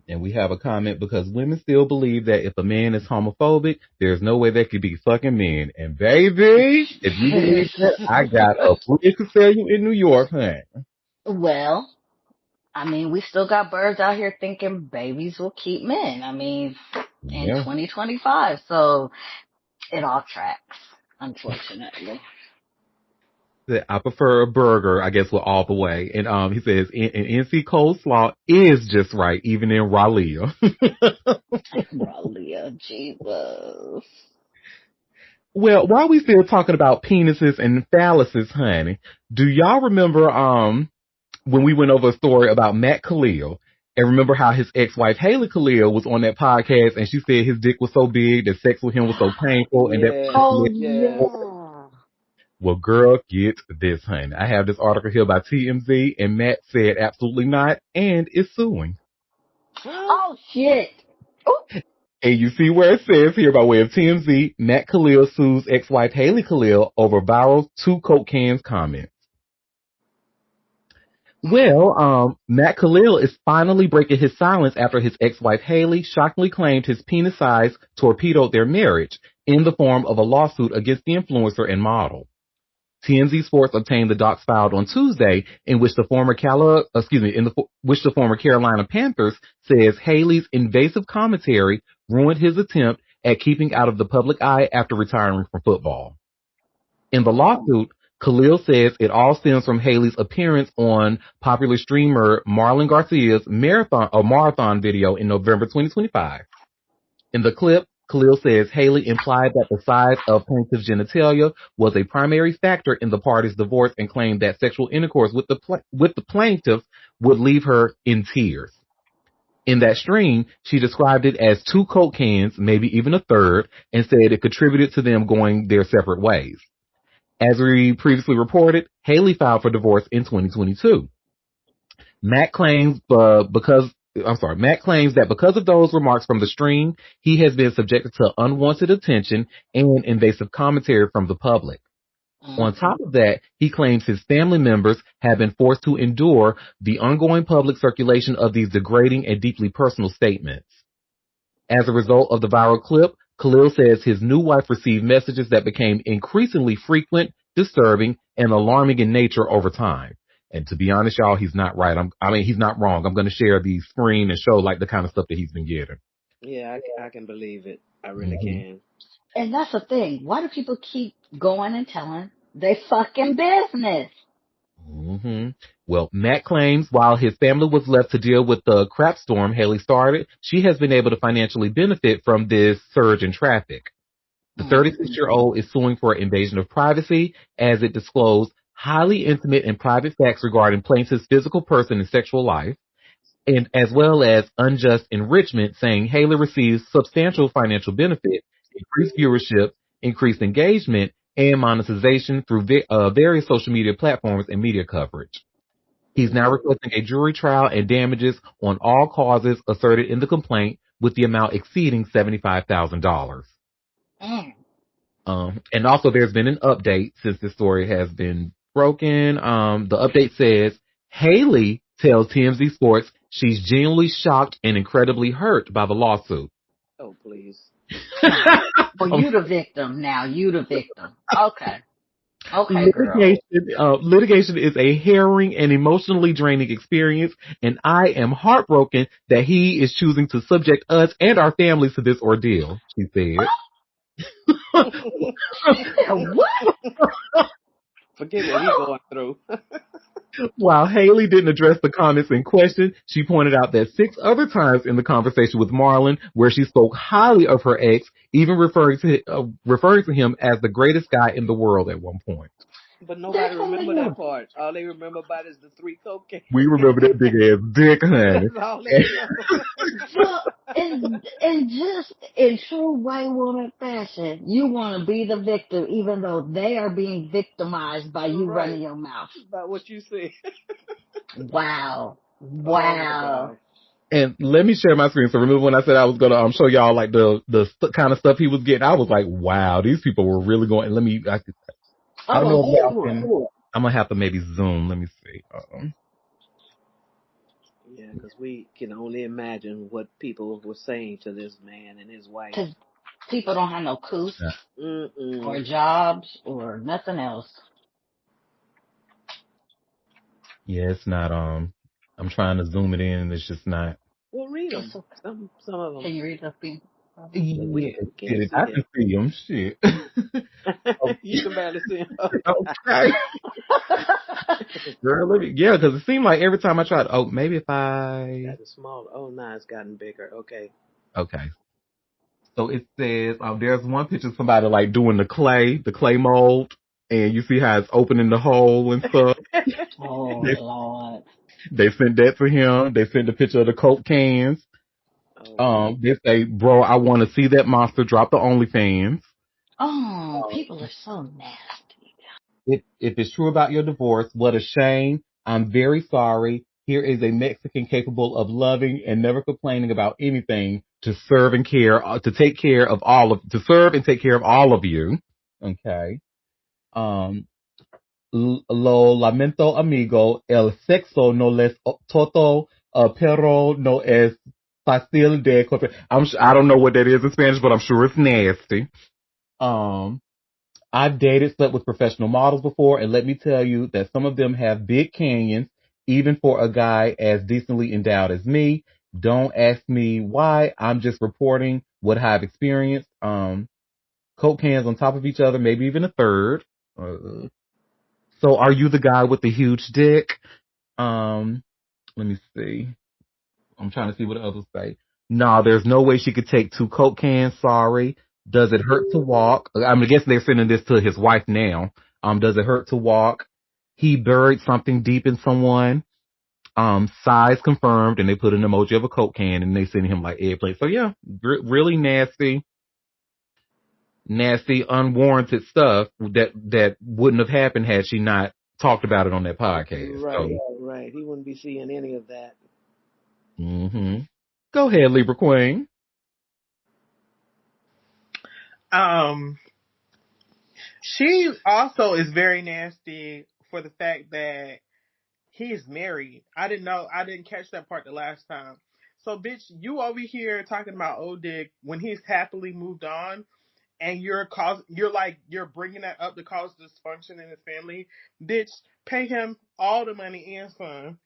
And we have a comment because women still believe that if a man is homophobic, there's no way they could be fucking men. And baby, if you believe that, I got a bridge to sell you in New York, honey. Well, I mean, we still got birds out here thinking babies will keep men. I mean, in Yeah. 2025, so it all tracks, unfortunately. I prefer a burger, I guess, with all the way. And he says, and NC coleslaw is just right, even in Raleigh. Ralia, Jesus. Well, while we still talking about penises and phalluses, honey, do y'all remember when we went over a story about Matt Khalil? And remember how his ex-wife Haley Khalil was on that podcast and she said his dick was so big that sex with him was so painful and that Yeah, Oh yeah. yeah. well, girl, get this, honey. I have this article here by TMZ and Matt said absolutely not and is suing. Huh? Oh shit. Ooh. And you see where it says here by way of TMZ, Matt Khalil sues ex-wife Haley Khalil over viral 2 Coke cans comment. Well, Matt Khalil is finally breaking his silence after his ex-wife Haley shockingly claimed his penis size torpedoed their marriage in the form of a lawsuit against the influencer and model. TMZ Sports obtained the docs filed on Tuesday, in which which the former Carolina Panthers says Haley's invasive commentary ruined his attempt at keeping out of the public eye after retiring from football. In the lawsuit, Khalil says it all stems from Haley's appearance on popular streamer Marlon Garcia's marathon video in November 2025. In the clip, Khalil says Haley implied that the size of plaintiff's genitalia was a primary factor in the party's divorce and claimed that sexual intercourse with the plaintiff would leave her in tears. In that stream, she described it as 2 Coke cans, maybe even a third, and said it contributed to them going their separate ways. As we previously reported, Haley filed for divorce in 2022. Matt claims that because of those remarks from the stream, he has been subjected to unwanted attention and invasive commentary from the public. On top of that, he claims his family members have been forced to endure the ongoing public circulation of these degrading and deeply personal statements. As a result of the viral clip, Khalil says his new wife received messages that became increasingly frequent, disturbing, and alarming in nature over time. And to be honest, y'all, he's not right. He's not wrong. I'm going to share the screen and show like the kind of stuff that he's been getting. Yeah, I can believe it. I really can. And that's the thing. Why do people keep going and telling they fucking business? Well, Matt claims while his family was left to deal with the crap storm Haley started, she has been able to financially benefit from this surge in traffic. The 36-year-old is suing for invasion of privacy as it disclosed highly intimate and private facts regarding plaintiff's physical person and sexual life, and as well as unjust enrichment, saying Haley receives substantial financial benefit, increased viewership, increased engagement, and monetization through various social media platforms and media coverage. He's now requesting a jury trial and damages on all causes asserted in the complaint, with the amount exceeding $75,000. And also there's been an update since this story has been broken. The update says Haley tells TMZ Sports she's genuinely shocked and incredibly hurt by the lawsuit. Oh, please. Well, you the victim now. You the victim. Okay. Okay, litigation is a harrowing and emotionally draining experience, and I am heartbroken that he is choosing to subject us and our families to this ordeal, she said. What? Forget what he's going through. While Haley didn't address the comments in question, she pointed out that 6 other times in the conversation with Marlon, where she spoke highly of her ex, even referring to him as the greatest guy in the world at one point. But nobody remember that part. All they remember about is the 3 cocaine. We remember that big ass dick, honey. That's all they remember. And just in true white woman fashion, you want to be the victim, even though they are being victimized by you running your mouth. About what you say. Wow. Oh, and let me share my screen. So remember when I said I was going to show y'all like the kind of stuff he was getting? I was like, wow, these people were really going. I don't know if y'all can. I'm going to have to maybe zoom. Let me see. Yeah, because we can only imagine what people were saying to this man and his wife. Because people don't have no couth or jobs or nothing else. Yeah, it's not. I'm trying to zoom it in, and it's just not. Well, read them. Some of them. Can you read them? Yeah, I can see them. Shit. You can barely see them. Okay. Girl, because it seemed like every time I tried. Oh, maybe if I. Got it small. Oh, now it's gotten bigger. Okay. So it says there's one picture of somebody like doing the clay mold, and you see how it's opening the hole and stuff. Oh Lord! They sent that to him. They sent a picture of the Coke cans. They say, bro, I want to see that monster drop the OnlyFans. Oh, people are so nasty. If it's true about your divorce, what a shame. I'm very sorry. Here is a Mexican capable of loving and never complaining about anything to serve and take care of all of you. Okay. lo lamento amigo, el sexo no les todo, pero no es fácil de I don't know what that is in Spanish, but I'm sure it's nasty. I've slept with professional models before, and let me tell you that some of them have big canyons, even for a guy as decently endowed as me. Don't ask me why. I'm just reporting what I've experienced. Coke cans on top of each other, maybe even a third. So are you the guy with the huge dick? Let me see. I'm trying to see what others say. No, there's no way she could take 2 Coke cans. Sorry. Does it hurt to walk? I'm guessing they're sending this to his wife now. Does it hurt to walk? He buried something deep in someone. Size confirmed, and they put an emoji of a Coke can, and they send him like eggplant. So yeah, really nasty, unwarranted stuff that wouldn't have happened had she not talked about it on that podcast. Right, right. He wouldn't be seeing any of that. Mm-hmm. Go ahead, Libra Queen. She also is very nasty for the fact that he's married. I didn't catch that part the last time. So, bitch, you over here talking about old dick when he's happily moved on, and you're bringing that up to cause dysfunction in his family. Bitch, pay him all the money and some.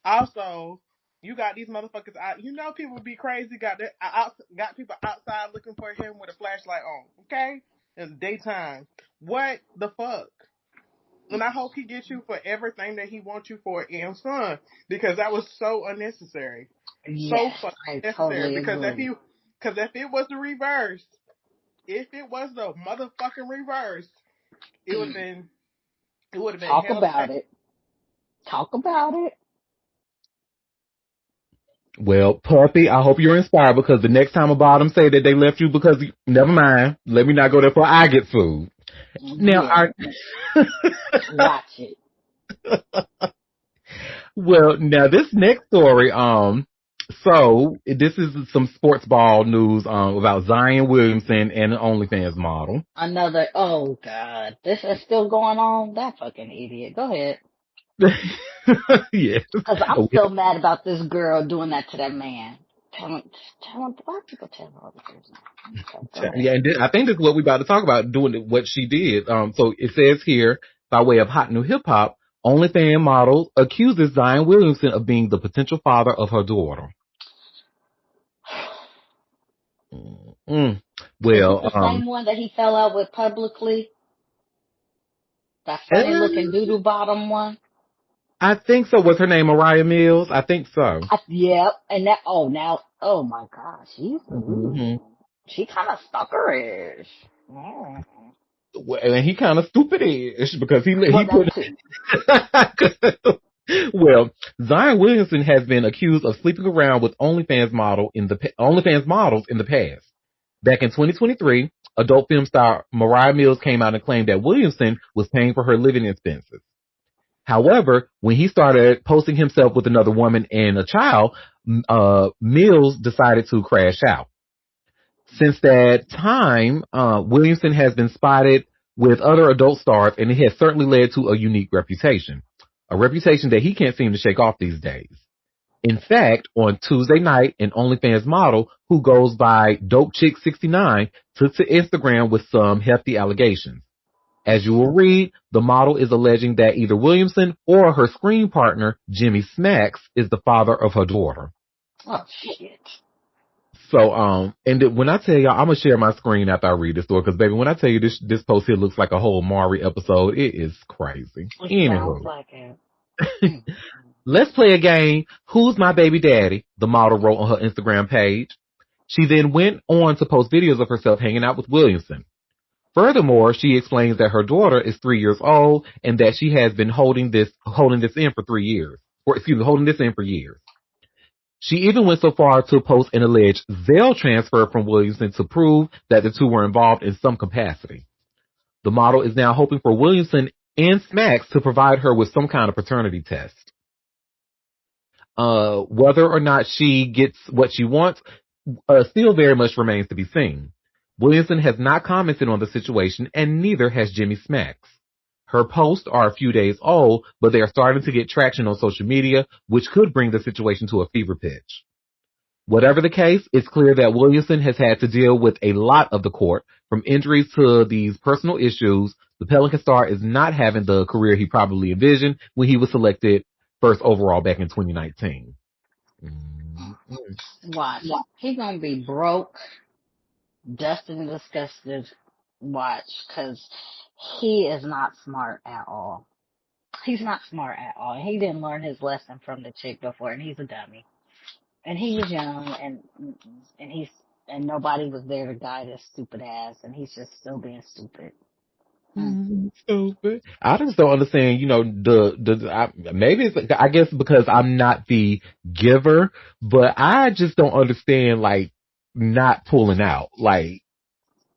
Also, you got these motherfuckers out. You know people be crazy. Got people outside looking for him with a flashlight on. Okay, in the daytime. What the fuck? And I hope he gets you for everything that he wants you for and son, because that was so unnecessary. Yes, So fucking I unnecessary. totally agree. Because if it was the reverse, if it was the motherfucking reverse, it would have been Talk hell to pay. about it. Talk about it. Well, Puffy, I hope you're inspired, because the next time a bottom say that they left you because, never mind, let me not go there before I get sued. Now, Yeah. Watch it. well, now this next story, so this is some sports ball news, about Zion Williamson and an OnlyFans model. Another, oh God, this is still going on? That fucking idiot. Go ahead. Yes. Cause I'm still mad about this girl doing that to that man. Tell him, why people tell all the truth now? Okay, go ahead. Yeah, and I think this is what we're about to talk about, doing what she did. So it says here, by way of hot new hip hop, OnlyFans model accuses Zion Williamson of being the potential father of her daughter. Mm. Well, is it the same one that he fell out with publicly? That funny looking doodle bottom one? I think so. Was her name Mariah Mills? I think so. Yep. And that, oh my gosh, Mm-hmm. she kind of stalkerish. Mm. Well, and he kind of stupid-ish because he That put. Well, Zion Williamson has been accused of sleeping around with OnlyFans models in the past. Back in 2023, adult film star Mariah Mills came out and claimed that Williamson was paying for her living expenses. However, when he started posting himself with another woman and a child, Mills decided to crash out. Since that time, Williamson has been spotted with other adult stars, and it has certainly led to a unique reputation. A reputation that he can't seem to shake off these days. In fact, on Tuesday night, an OnlyFans model who goes by DopeChick69 took to Instagram with some hefty allegations. As you will read, the model is alleging that either Williamson or her screen partner, Jimmy Smacks, is the father of her daughter. Oh, shit. So, and when I tell y'all, I'm gonna share my screen after I read this story, because baby, when I tell you this post here looks like a whole Maury episode, it is crazy. Sounds like it. Let's play a game. Who's my baby daddy? The model wrote on her Instagram page. She then went on to post videos of herself hanging out with Williamson. Furthermore, she explains that her daughter is 3 years old and that she has been holding this in for 3 years. Holding this in for years. She even went so far to post an alleged Zelle transfer from Williamson to prove that the two were involved in some capacity. The model is now hoping for Williamson and Smacks to provide her with some kind of paternity test. Whether or not she gets what she wants still very much remains to be seen. Williamson has not commented on the situation, and neither has Jimmy Smacks. Her posts are a few days old, but they are starting to get traction on social media, which could bring the situation to a fever pitch. Whatever the case, it's clear that Williamson has had to deal with a lot of the court, from injuries to these personal issues. The Pelican star is not having the career he probably envisioned when he was selected first overall back in 2019. Watch. He gonna be broke, dusted and disgusted. Watch, cause he is not smart at all. He's not smart at all. He didn't learn his lesson from the chick before, and he's a dummy. And he was young, and nobody was there to guide his stupid ass, and he's just still being stupid. Stupid. I just don't understand, maybe it's, I guess because I'm not the giver, but I just don't understand, like, not pulling out. Like,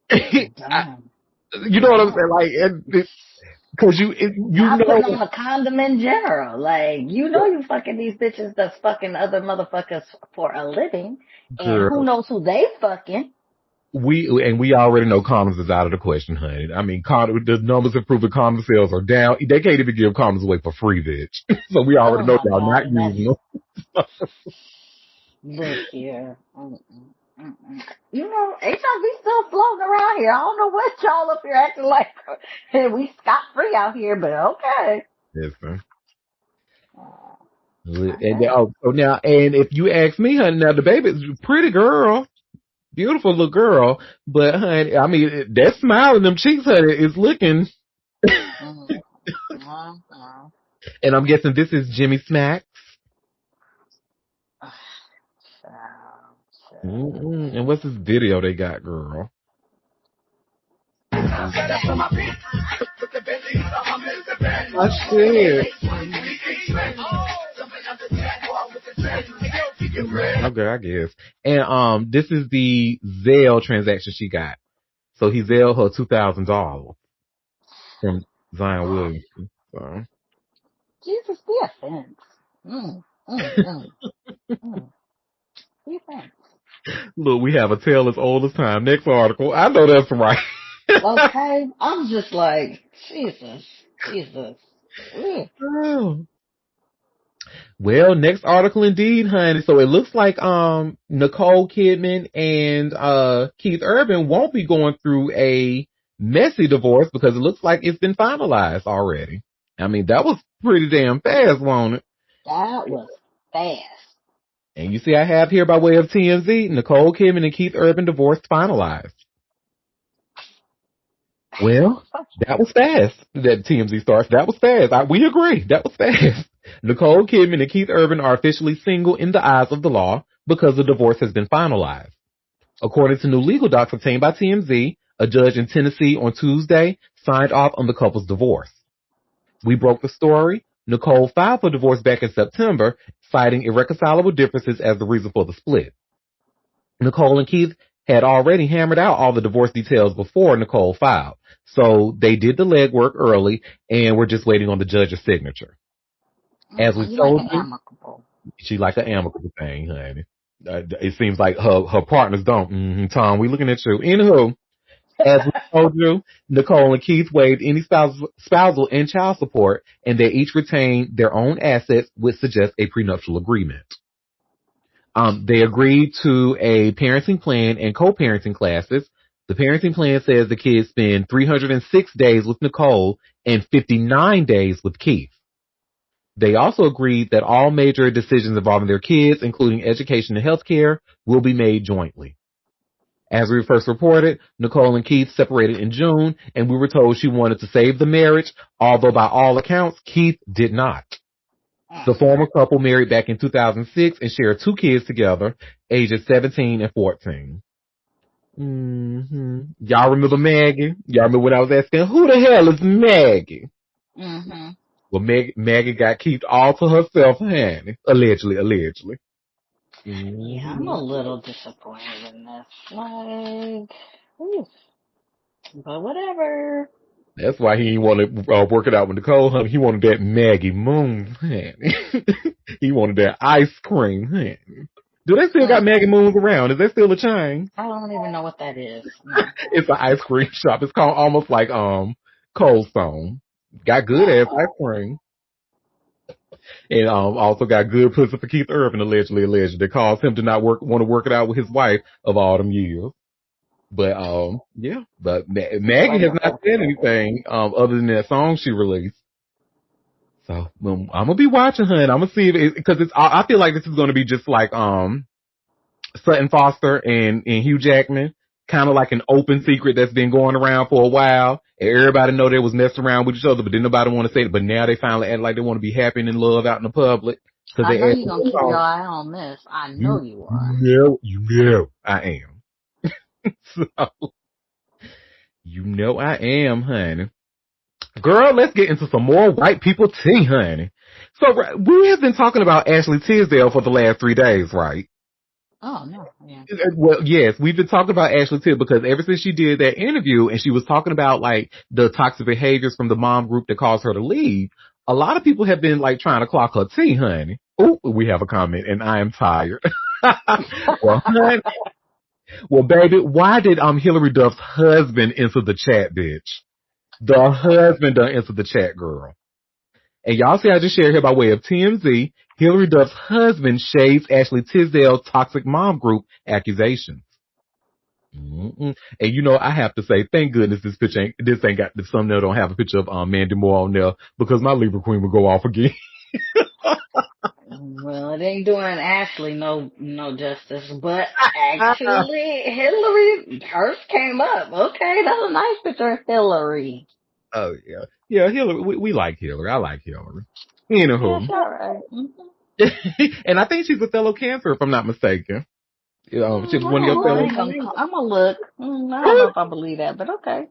Dumb. you know what I'm saying? Like, cause you Not putting know, on a condom in general. Like, you fucking these bitches that's fucking other motherfuckers for a living. And who girl, knows who they fucking. we already know condoms is out of the question, honey. I mean, the numbers have proven condom sales are down. They can't even give condoms away for free, bitch. So we already Oh know my y'all God. not using them. Look here. HIV still floating around here. I don't know what y'all up here acting like. We scot free out here, but okay. Listen. Okay. So now, and if you ask me, honey, now the baby's a pretty girl, beautiful little girl, but honey, I mean, that smile in them cheeks, honey, is looking. And I'm guessing this is Jimmy Smacks. And what's this video they got, girl? Oh shit. Okay, I guess. And this is the Zelle transaction she got. So he Zelled her $2,000 from Zion Williamson. So. Jesus, the offense. The offense. Look, we have a tale as old as time. Next article. I know that's right. Okay, I'm just like, Jesus. Oh. Well, next article indeed, honey. So it looks like Nicole Kidman and Keith Urban won't be going through a messy divorce because it looks like it's been finalized already. I mean, that was pretty damn fast, wasn't it? That was fast. And you see I have here by way of TMZ, Nicole Kidman and Keith Urban divorced finalized. Well, that was fast. That TMZ starts. That was fast. We agree. That was fast. Nicole Kidman and Keith Urban are officially single in the eyes of the law because the divorce has been finalized. According to new legal docs obtained by TMZ, a judge in Tennessee on Tuesday signed off on the couple's divorce. We broke the story. Nicole filed for divorce back in September, citing irreconcilable differences as the reason for the split. Nicole and Keith had already hammered out all the divorce details before Nicole filed. So they did the legwork early, and we're just waiting on the judge's signature. As we told you, she like an amicable thing, honey. It seems like her partners don't. Tom, we looking at you. Anywho, as we told you, Nicole and Keith waived any spousal and child support, and they each retain their own assets, which suggests a prenuptial agreement. They agreed to a parenting plan and co-parenting classes. The parenting plan says the kids spend 306 days with Nicole and 59 days with Keith. They also agreed that all major decisions involving their kids, including education and healthcare, will be made jointly. As we first reported, Nicole and Keith separated in June, and we were told she wanted to save the marriage, although by all accounts, Keith did not. The former couple married back in 2006 and shared 2 kids together, ages 17 and 14. Y'all remember Maggie? Y'all remember when I was asking, who the hell is Maggie? Well, Maggie got Keith all to herself, honey. Allegedly. Yeah, I'm a little disappointed in this. Like, but whatever. That's why he didn't want to work it out with Nicole, honey. He wanted that Maggie Moon, honey. He wanted that ice cream, honey. Do they still got Maggie Moons around? Is there still a chain? I don't even know what that is. No. It's an ice cream shop. It's called almost like Cold Stone. Got good ass ice cream. And also got good pussy for Keith Urban, allegedly, that caused him to not want to work it out with his wife of all them years. But yeah. But Maggie has not said anything other than that song she released. So I'm gonna be watching her, and I'm gonna see if because it's. I feel like this is gonna be just like Sutton Foster and Hugh Jackman, kind of like an open secret that's been going around for a while. And everybody know they was messing around with each other, but didn't nobody want to say it. But now they finally act like they want to be happy and in love out in the public because I they know asked you're them, gonna keep your eye on this. I know you are. you know, I am. So you know I am, honey. Girl, let's get into some more white people tea, honey. So we have been talking about Ashley Tisdale for the last 3 days, right? Oh no, yeah. Well, yes, we've been talking about Ashley Tisdale because ever since she did that interview and she was talking about like the toxic behaviors from the mom group that caused her to leave, a lot of people have been like trying to clock her tea, honey. Oh, we have a comment and I am tired. Well, honey, well, baby, why did Hillary Duff's husband enter the chat, bitch? The husband done entered the chat, girl. And y'all see I just shared here by way of TMZ, Hillary Duff's husband shades Ashley Tisdale's toxic mom group accusations. Mm-mm. And you know, I have to say, thank goodness this ain't got the thumbnail don't have a picture of Mandy Moore on there because my Libra Queen would go off again. Well, it ain't doing Ashley no justice, but actually Hillary, hers came up. Okay, that's a nice picture of Hillary. Oh yeah, yeah, Hillary. We like Hillary. I like Hillary. Yeah, Anywho, she alright. and I think she's a fellow Cancer, if I'm not mistaken. She was one of your I fellow. ain't gonna call, I'm gonna look. I don't know if I believe that, but okay.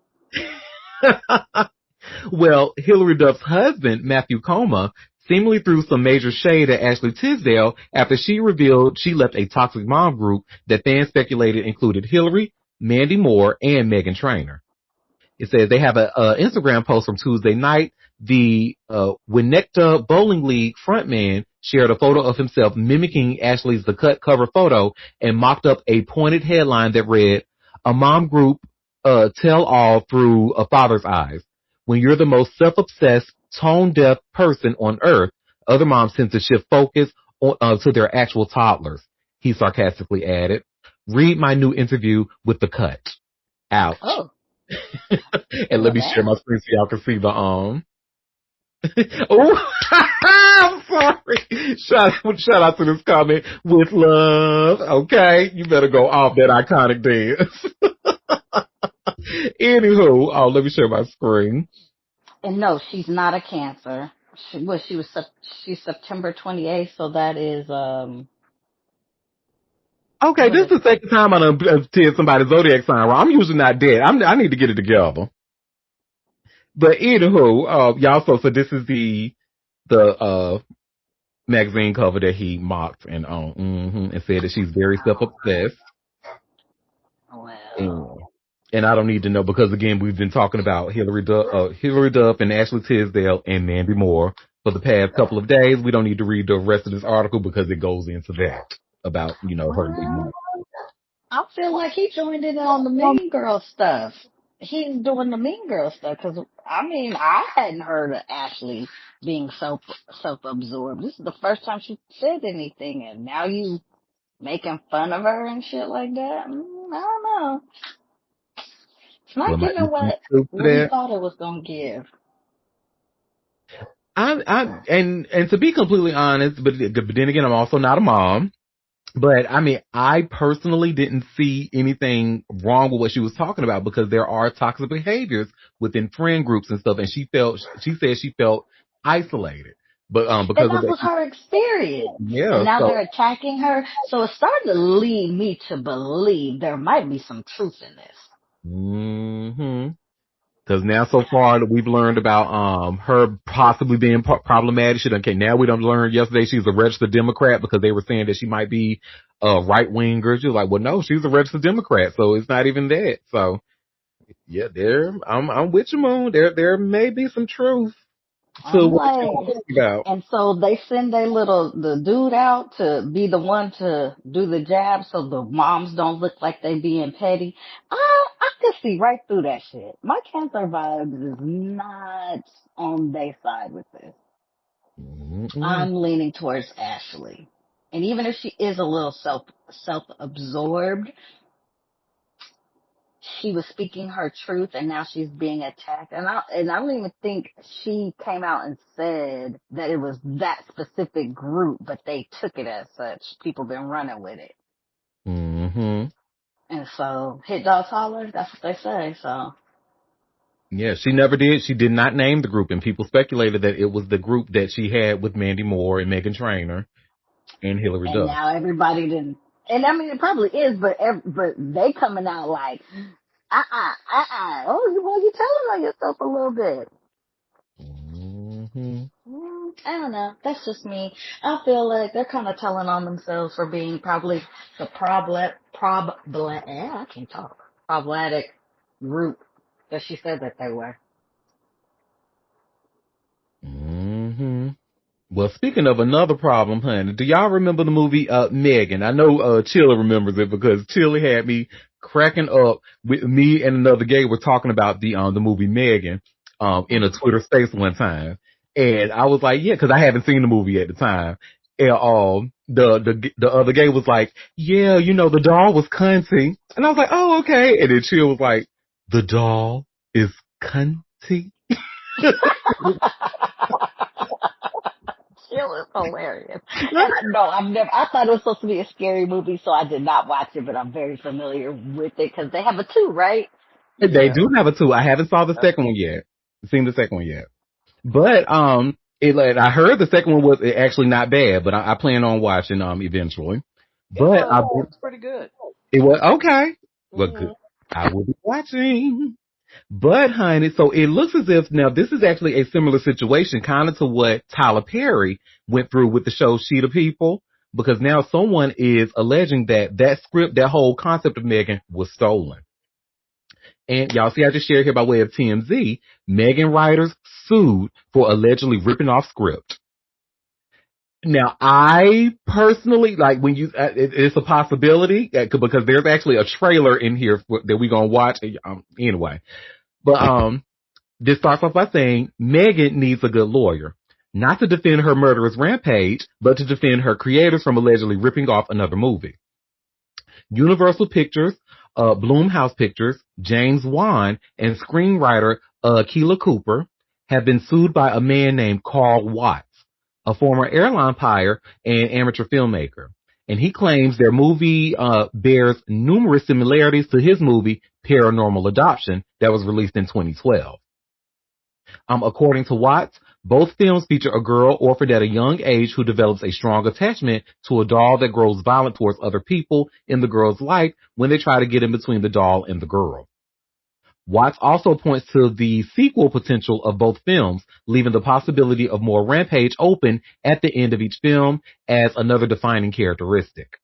Well, Hillary Duff's husband, Matthew Coma, seemingly threw some major shade at Ashley Tisdale after she revealed she left a toxic mom group that fans speculated included Hillary, Mandy Moore, and Meghan Trainor. It says they have a Instagram post from Tuesday night. The Winnecta Bowling League frontman shared a photo of himself mimicking Ashley's The Cut cover photo and mocked up a pointed headline that read, "A mom group tell all through a father's eyes. When you're the most self-obsessed, tone-deaf person on earth, other moms tend to shift focus to their actual toddlers." He sarcastically added, "Read my new interview with The Cut." Ouch. Oh, And let well me share damn. my screen so y'all can see the Oh, I'm sorry. Shout out to this comment with love. Okay, you better go off that iconic dance. Anywho, let me share my screen. And no, she's not a Cancer. She's September 28th, so that is Okay, what this is is the second time I done did somebody's zodiac sign wrong. I'm usually not dead. I need to get it together. But anywho, y'all, so this is the magazine cover that he mocked and and said that she's very self-obsessed. well. And I don't need to know because again, we've been talking about Hillary Duff and Ashley Tisdale and Mandy Moore for the past couple of days. We don't need to read the rest of this article because it goes into that about, her leaving. Well, I feel like he joined in on the Mean Girl stuff. He's doing the Mean Girl stuff because I mean I hadn't heard of Ashley being self-absorbed. This is the first time she said anything, and now you making fun of her and shit like that. I don't know. It's Well, not might be giving some what truth to we that. thought it was gonna give. And to be completely honest, but then again, I'm also not a mom. But I mean, I personally didn't see anything wrong with what she was talking about because there are toxic behaviors within friend groups and stuff. And she said she felt isolated, but And because of that that, was her experience. And yeah. now So, they're attacking her. So it's starting to lead me to believe there might be some truth in this. because now so far that we've learned about her possibly being problematic. Okay, now we don't learn yesterday she's a registered Democrat because they were saying that she might be a right winger. She was like, well, no, she's a registered Democrat, so it's not even that. So. Yeah, I'm with you, Moon. There may be some truth. So I'm what like, y'all talking about? and so they send the dude out to be the one to do the jab so the moms don't look like they being petty. I can see right through that shit. My cancer vibes is not on their side with this. Mm-mm. I'm leaning towards Ashley. And even if she is a little self-absorbed, she was speaking her truth and now she's being attacked. And I don't even think she came out and said that it was that specific group, but they took it as such. People been running with it. Mm-hmm. And so hit dogs holler, that's what they say. So, Yeah, she never did. She did not name the group, and people speculated that it was the group that she had with Mandy Moore and Megan Trainor and Hilary and Duff. now everybody didn't, and I mean, it probably is, but they coming out like, oh, well, you telling on yourself a little bit. Mm-hmm. I don't know. That's just me. I feel like they're kind of telling on themselves for being probably the I can't talk. Problematic group that she said that they were. Mm-hmm. Well, speaking of another problem, honey, do y'all remember the movie Megan? I know Chilla remembers it because Chilla had me cracking up. With me and another gay were talking about the movie Megan in a Hmm. Twitter space one time, and I was like, yeah, because I haven't seen the movie at the time. And the other gay was like, yeah, you know, the doll was cunty, and I was like, oh, okay. And then Chill was like, the doll is cunty. She was hilarious. And no, I've never. I thought it was supposed to be a scary movie, so I did not watch it. But I'm very familiar with it because they have a two, right? They Yeah. do have a two. I haven't saw the second one yet. Seen the second one yet. But I heard the second one was actually not bad, but I plan on watching eventually. But It's pretty good. it was okay. Well, Hmm. good. I will be watching. But honey, so it looks as if now this is actually a similar situation, kind of to what Tyler Perry went through with the show Sheet of People, because now someone is alleging that that script, that whole concept of Megan was stolen. And y'all see, I just shared here by way of TMZ, Megan writers sued for allegedly ripping off script. Now, I personally, like when it's a possibility because there's actually a trailer in here that we're going to watch anyway. But, this starts off by saying Megan needs a good lawyer, not to defend her murderous rampage, but to defend her creators from allegedly ripping off another movie. Universal Pictures, Blumhouse Pictures, James Wan, and screenwriter Keela Cooper have been sued by a man named Carl Watts, a former airline pilot and amateur filmmaker. And he claims their movie bears numerous similarities to his movie Paranormal Adoption that was released in 2012. According to Watts, both films feature a girl orphaned at a young age who develops a strong attachment to a doll that grows violent towards other people in the girl's life when they try to get in between the doll and the girl. Watts also points to the sequel potential of both films, leaving the possibility of more rampage open at the end of each film as another defining characteristic.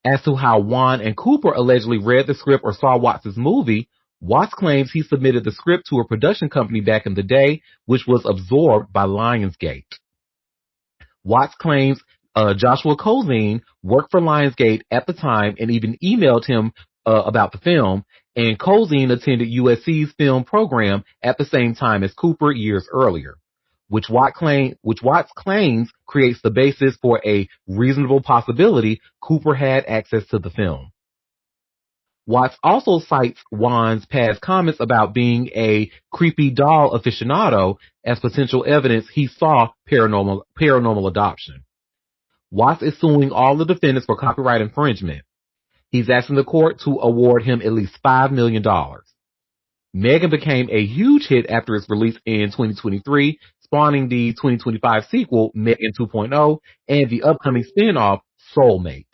As to how Wan and Cooper allegedly read the script or saw Watts' movie, Watts claims he submitted the script to a production company back in the day, which was absorbed by Lionsgate. Watts claims Joshua Cozine worked for Lionsgate at the time and even emailed him about the film, and Cozine attended USC's film program at the same time as Cooper years earlier, which Watts claims creates the basis for a reasonable possibility Cooper had access to the film. Watts also cites Wan's past comments about being a creepy doll aficionado as potential evidence he saw paranormal adoption. Watts is suing all the defendants for copyright infringement. He's asking the court to award him at least $5 million. Megan became a huge hit after its release in 2023, spawning the 2025 sequel, Megan 2.0, and the upcoming spin-off, Soulmate.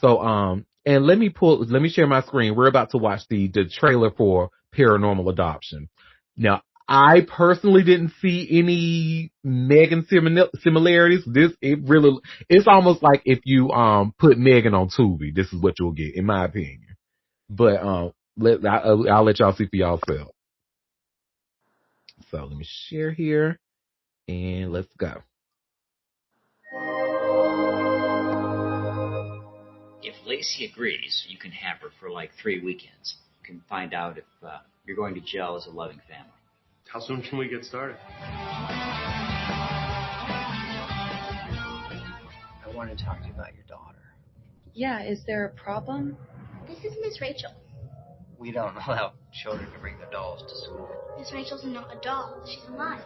So, and let me share my screen. We're about to watch the trailer for Paranormal Adoption. Now, I personally didn't see any Megan similarities. It's almost like if you, put Megan on Tubi, this is what you'll get, in my opinion. But, I'll let y'all see for yourself. So let me share here and let's go. If Lacey agrees, you can have her for like 3 weekends. You can find out if you're going to gel as a loving family. How soon can we get started? I want to talk to you about your daughter. Yeah, is there a problem? This is Miss Rachel. We don't allow children to bring their dolls to school. Miss Rachel's not a doll. She's alive.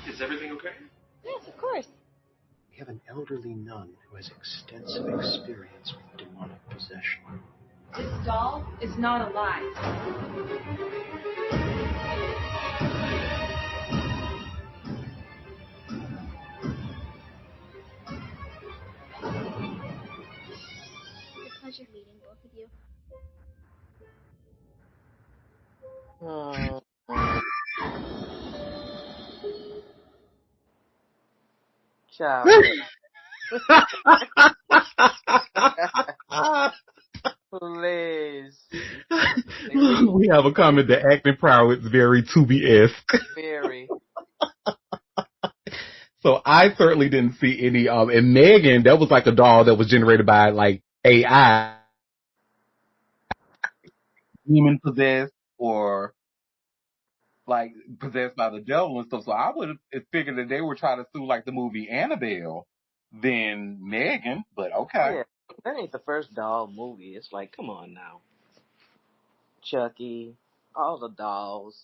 Is everything okay? Yes, of course. We have an elderly nun who has extensive experience with demonic possession. This doll is not alive. It's a pleasure meeting both of you. Child. Please. We have a comment that acting prowess very Tubi-esque. Very. So I certainly didn't see any, and Megan, that was like a doll that was generated by like AI. Demon possessed or like possessed by the devil and stuff. So I would have figured that they were trying to sue like the movie Annabelle than Megan, but okay. Yeah, that ain't the first doll movie. It's like, come on now. Chucky, all the dolls.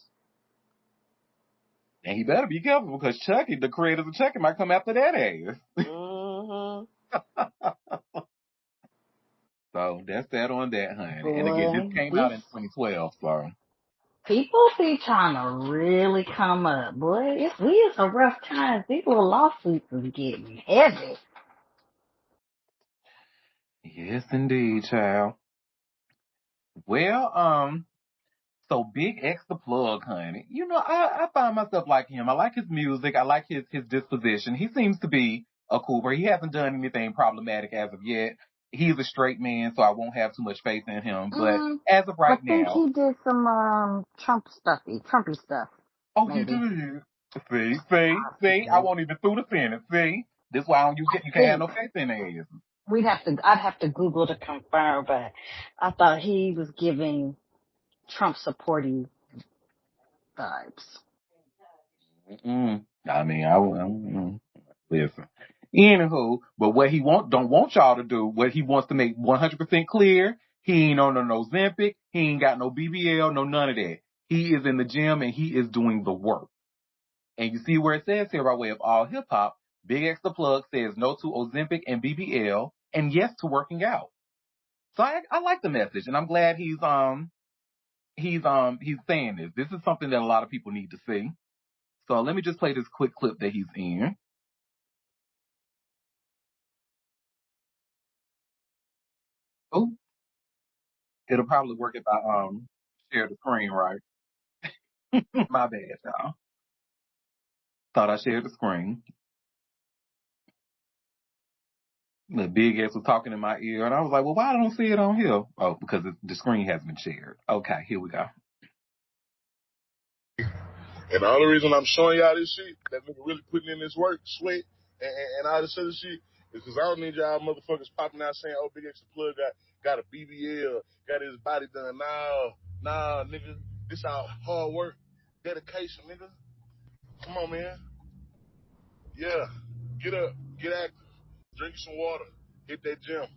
And he better be careful because Chucky, the creators of Chucky, might come after that ass. Mm-hmm. So that's that on that, honey. Boy, And again, this came out in 2012, so. people be trying to really come up. Boy, we is a rough times. These little lawsuits is getting heavy. Yes, indeed, child. Well, so Big X the plug, honey. You know, I find myself like him. I like his music. I like his disposition. He seems to be a cooper. He hasn't done anything problematic as of yet. He's a straight man, so I won't have too much faith in him. But as of right I think now, he did some Trumpy stuff. oh, Maybe. he did. See. I won't even through the sentence. See, this is why you can't have no faith in their ass. I'd have to Google to confirm, but I thought he was giving Trump supporting vibes. I mean, listen. Anywho, but what he don't want y'all to do, what he wants to make 100% clear, he ain't on no Ozempic, he ain't got no BBL, no none of that. He is in the gym and he is doing the work. And you see where it says here by way of all hip hop, Big X the Plug says no to Ozempic and BBL and yes to working out. So I like the message and I'm glad he's saying this. This is something that a lot of people need to see. So let me just play this quick clip that he's in. Oh, it'll probably work if I share the screen, right? My bad, y'all. Thought I shared the screen. The big ass was talking in my ear, and I was like, "Well, why I don't see it on here?" Oh, because the screen hasn't been shared. Okay, here we go. And the only reason I'm showing y'all this shit, that nigga really putting in this work, sweat, and all this other shit, is because I don't need y'all motherfuckers popping out saying, oh, Big X the Plug got a BBL, got his body done. Nah, nigga, this all hard work, dedication, nigga. Come on, man. Yeah, get up, get active, drink some water, hit that gym.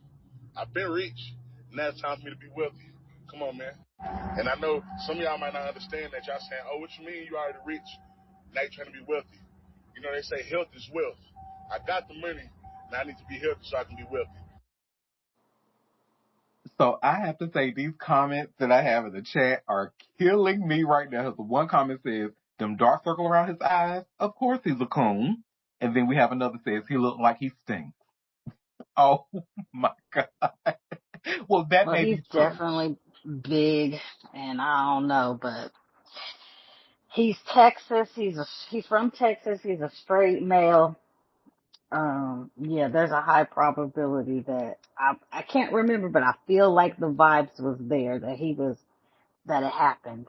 I've been rich, now it's time for me to be wealthy. Come on, man. And I know some of y'all might not understand that. Y'all saying, oh, what you mean you already rich? Now you're trying to be wealthy. You know, they say health is wealth. I got the money. Now I need to be healthy so I can be wealthy. So I have to say these comments that I have in the chat are killing me right now. The one comment says, them dark circle around his eyes, of course he's a coon. And then we have another says, he looked like he stinks. Oh my God. Well, that Well, may he's be true. definitely big, and I don't know, but he's Texas. He's from Texas. He's a straight male. Yeah, there's a high probability that I can't remember, but I feel like the vibes was there that it happened.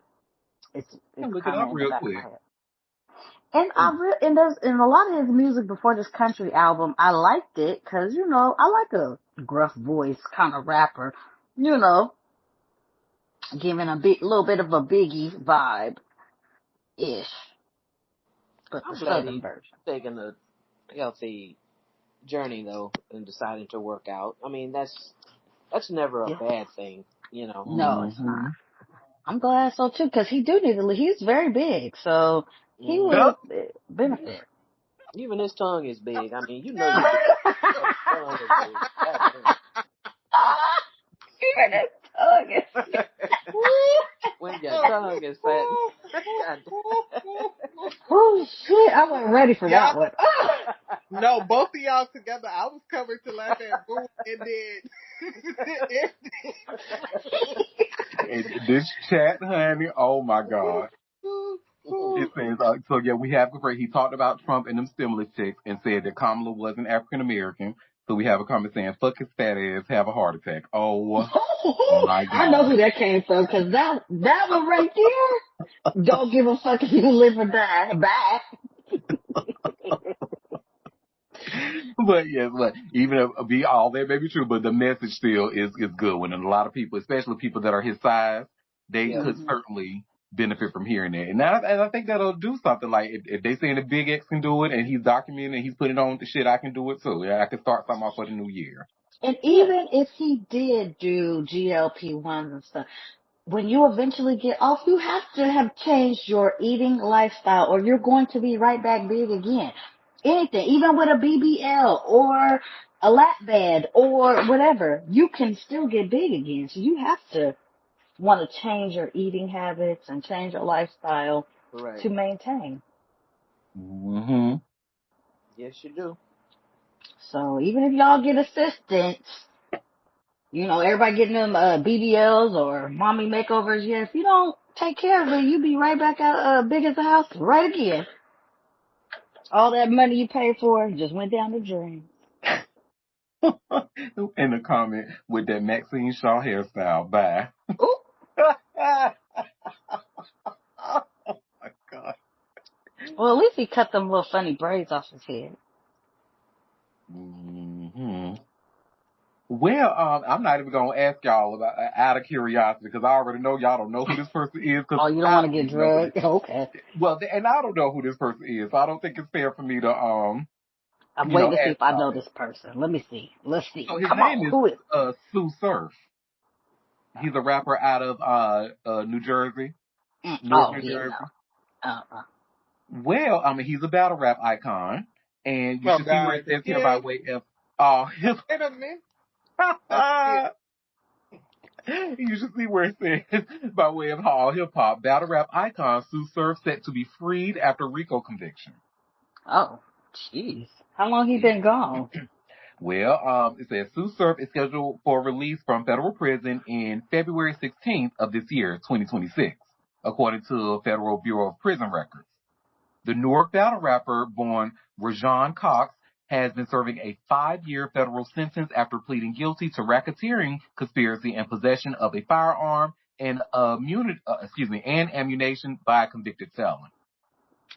I'll it's look it kind of up in the real back of quick. my head. And and there's in a lot of his music before this country album, I liked it because I like a gruff voice kind of rapper, you know, giving a little bit of a Biggie vibe ish, but the I'm glad Southern he's version. taking a healthy journey though and deciding to work out. I mean, that's never a Yeah, bad thing, you know. no, it's Mm-hmm. not. I'm glad so too because he do need to. He's very big, so he Hmm. would benefit. Even his tongue is big. I mean, you know you big. You know his tongue is big. God Even his tongue is. damn. When your tongue is fat. God Oh shit! I wasn't ready for Y'all, that one. no, both of y'all together. I was covered to laugh at Boo, and then And this chat, honey, oh my God. It says, so yeah, we have, he talked about Trump and them stimulus checks and said that Kamala wasn't African American. So we have a comment saying, fuck his fat ass, have a heart attack. Oh my I know God. who that came from because that one right there. Don't give a fuck if you live or die. Bye. But yes, but even if be all that may be true, but the message still is good one. And a lot of people, especially people that are his size, they Yeah. could Mhm. certainly benefit from hearing that. And I think that'll do something. Like if they saying the Big X can do it and he's documenting and he's putting on the shit, I can do it too. Yeah, I can start something off for the new year. And Yeah. even if he did do GLP-1s and stuff, when you eventually get off, you have to have changed your eating lifestyle or you're going to be right back big again. Anything, even with a BBL or a lap band or whatever, you can still get big again. So you have to want to change your eating habits and change your lifestyle Correct. to maintain. Mm-hmm. Yes, you do. So even if y'all get assistance, everybody getting them BBLs or mommy makeovers, yeah, if you don't take care of it, you be right back out big as a house right again. All that money you paid for just went down the drain. In the comment with that Maxine Shaw hairstyle. Bye. Ooh. Oh my God. Well, at least he cut them little funny braids off his head. Mm-hmm. Well, I'm not even gonna ask y'all about out of curiosity because I already know y'all don't know who this person is because Oh, you don't I want to don't get even know who this. drugged? Okay. Well, and I don't know who this person is, so I don't think it's fair for me to I'm waiting to see ask if I y'all know that. this person. Let me see. Let's So see. his Come name on. is Who is? Sue Surf. He's a rapper out of New Jersey, North Oh, New yeah, no. Jersey. Uh-uh. Well, I mean, he's a battle rap icon, and you oh should see where God, it says here by yeah. way of oh, Wait a minute. That's it. you should see where it says by way of all hip hop battle rap icon Sue Surf set to be freed after RICO conviction. Oh, jeez. How long he been gone? Well, it says Sue Surf is scheduled for release from federal prison in February 16th of this year, 2026, according to Federal Bureau of Prison Records. The Newark battle rapper born Rajon Cox has been serving a 5-year federal sentence after pleading guilty to racketeering, conspiracy, and possession of a firearm and ammunition by a convicted felon.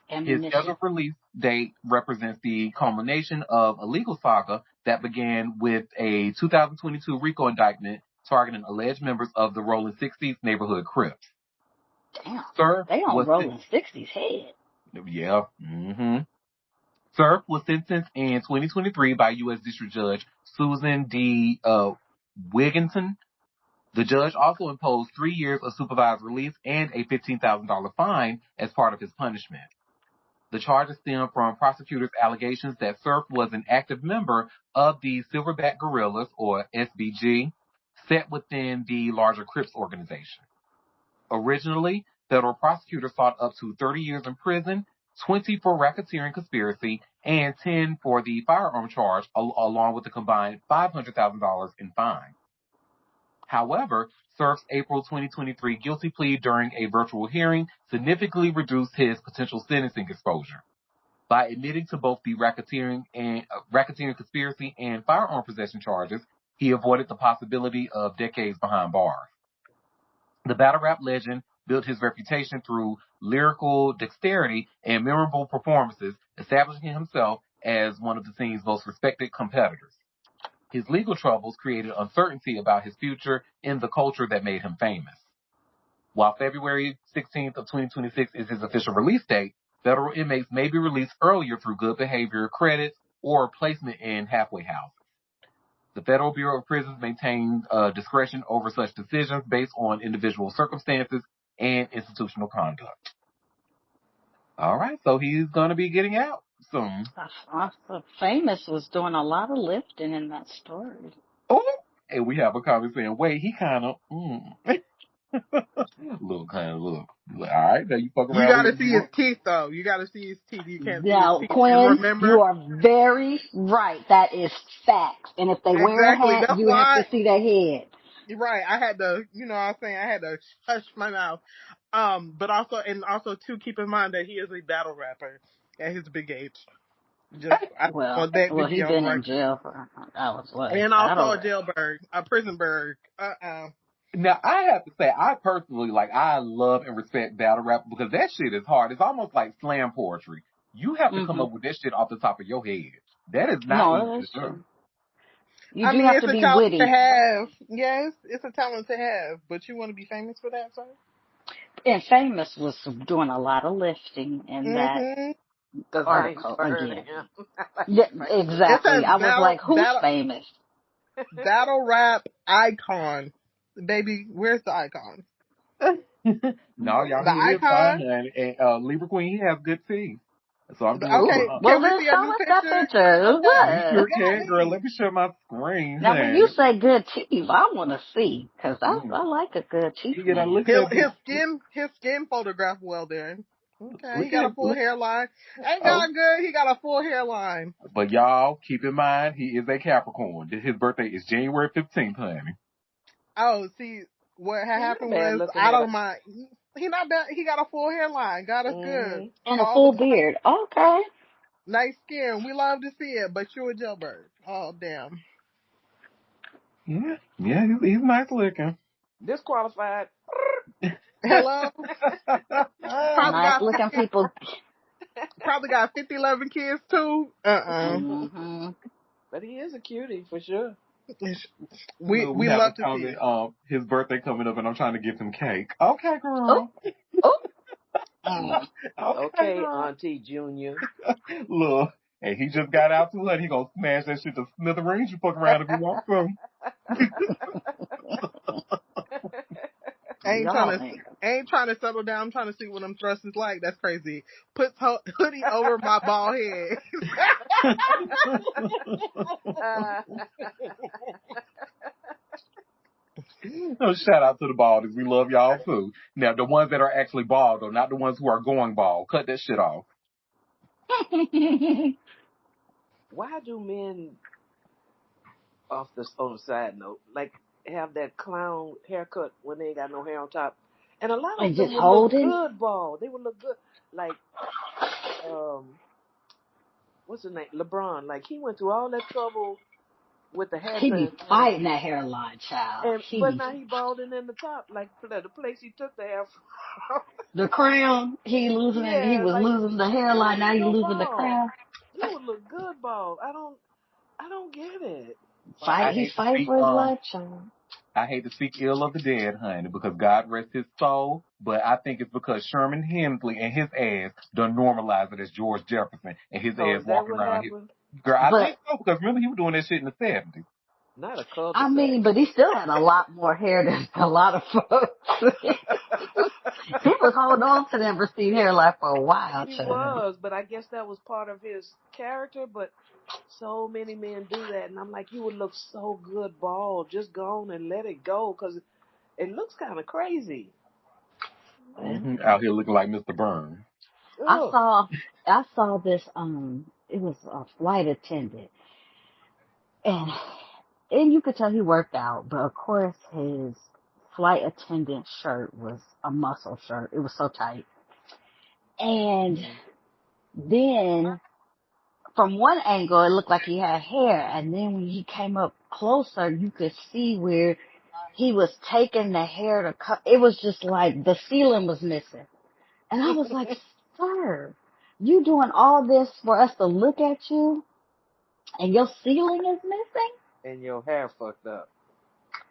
His Ammunition. scheduled release date represents the culmination of a legal saga that began with a 2022 RICO indictment targeting alleged members of the Rolling 60s neighborhood Crips. Damn. Surf They on was rolling 60s head. yeah. Mm-hmm. Surf was sentenced in 2023 by U.S. District Judge Susan D. Wigginton. The judge also imposed 3 years of supervised release and a $15,000 fine as part of his punishment. The charges stem from prosecutors' allegations that Surf was an active member of the Silverback Gorillas, or SBG, set within the larger Crips organization. Originally, federal prosecutors sought up to 30 years in prison, 20 for racketeering conspiracy, and 10 for the firearm charge, along with a combined $500,000 in fines. However, Surf's April 2023 guilty plea during a virtual hearing significantly reduced his potential sentencing exposure. By admitting to both the racketeering conspiracy and firearm possession charges, he avoided the possibility of decades behind bars. The battle rap legend built his reputation through lyrical dexterity and memorable performances, establishing himself as one of the scene's most respected competitors. His legal troubles created uncertainty about his future in the culture that made him famous. While February 16th of 2026 is his official release date, federal inmates may be released earlier through good behavior credits or placement in halfway houses. The Federal Bureau of Prisons maintains discretion over such decisions based on individual circumstances and institutional conduct. All right, so he's going to be getting out soon. Famous was doing a lot of lifting in that story. Oh, and we have a comment saying, wait, he kind of, look. All right, now you fuck You around with gotta him. see his teeth, though. You gotta see his teeth. You can't see his Now, teeth. And Quinn, remember, you are very right. That is facts. And if they wear a exactly. hat, That's you have why. to see their head. You're right. I had to, you know what I'm saying? I had to hush my mouth. But also too, keep in mind that he is a battle rapper at his big age. I Well, want that to he be on been in record. jail for, I was like, And also battle a rap. jailbird, a prison bird. Now, I have to say, I personally, I love and respect battle rap because that shit is hard. It's almost like slam poetry. You have to come up with that shit off the top of your head. That is not easy No, to that's do. true. You I do mean, have it's to a be talent to witty. have. Yes, it's a talent to have. But you want to be famous for that, sir? And Famous was doing a lot of lifting in that Mm-hmm. Because I ain't article heard of again. him. Like Yeah, Frank It exactly. says I was like, who's battle famous? battle rap icon. Baby, where's the icon? No, y'all, The he is icon? fine. And Libra Queen, he has good teeth. So I'm doing Ooh, Okay, fine. well can we then see a show new us that picture picture. of that? You sure What? can, girl. Golly. Let me share my screen, Now when you honey. say good teeth, I want to see, cause I Mm. like a good teeth You know, man. look at His skin photograph well there. Okay, he look got a at full hairline. Ain't oh. God good? He got a full hairline. But y'all, keep in mind, he is a Capricorn. His birthday is January 15th, honey. Oh, see, what had He not happened bad was looking I at don't all. mind. He not bad. He got a full hairline. God is good Mm-hmm. And a all the full time. beard. Okay. Nice skin. We love to see it, but you're a jailbird. Oh damn. Yeah, he's nice looking. Disqualified. Hello. Probably Nice got looking people. probably got 50, 11 kids too. Hmm. But he is a cutie for sure. Look, we We have a love to see comment. it. His birthday coming up, and I'm trying to give him cake. Okay, Oh, girl. oh. Mm. Okay, Okay, girl. Auntie Junior. Look, and he just got out to her. He gonna smash that shit to smithereens. You fuck around if you want to. Y'all ain't. Ain't trying to settle down. I'm trying to see what them thrusts is like. That's crazy. Put hoodie over my bald head. So shout out to the balders. We love y'all too. Now the ones that are actually bald, though, not the ones who are going bald. Cut that shit off. Why do men, on a side note, like have that clown haircut when they ain't got no hair on top? And a lot And of them just would look holding. good bald. They would look good. Like, what's his name? LeBron. Like, he went through all that trouble with the hair He be transplant. fighting that hairline, child. But now he balding in the top, like the place he took the hair from. The crown. He losing it. He Yeah, was like, losing the why hairline. don't Now he he go losing the bald? crown. He would look good bald. I don't get it. I He's hate to fighting speak for his life, child. I hate to speak ill of the dead, honey, because God rest his soul, but I think it's because Sherman Hemsley and his ass done normalized it as George Jefferson and his Oh, ass is that walking what around here. happened? Girl, I But think so, because remember he was doing that shit in the 70s. Not a I cul-de-sac. mean, but he still had a lot more hair than a lot of folks. He was holding on to that receding hairline for a while, He child. was, but I guess that was part of his character. But so many men do that, and I'm like, you would look so good bald. Just go on and let it go, because it looks kind of crazy. Well, Out here looking like Mr. Burns. I Ugh. saw, I saw this, it was a flight attendant and, you could tell he worked out, but of course his flight attendant shirt was a muscle shirt. It was so tight. And then from one angle, it looked like he had hair. And then when he came up closer, you could see where he was taking the hair to cut. It was just like the ceiling was missing. And I was like, sir, you doing all this for us to look at you and your ceiling is missing? And your hair fucked up.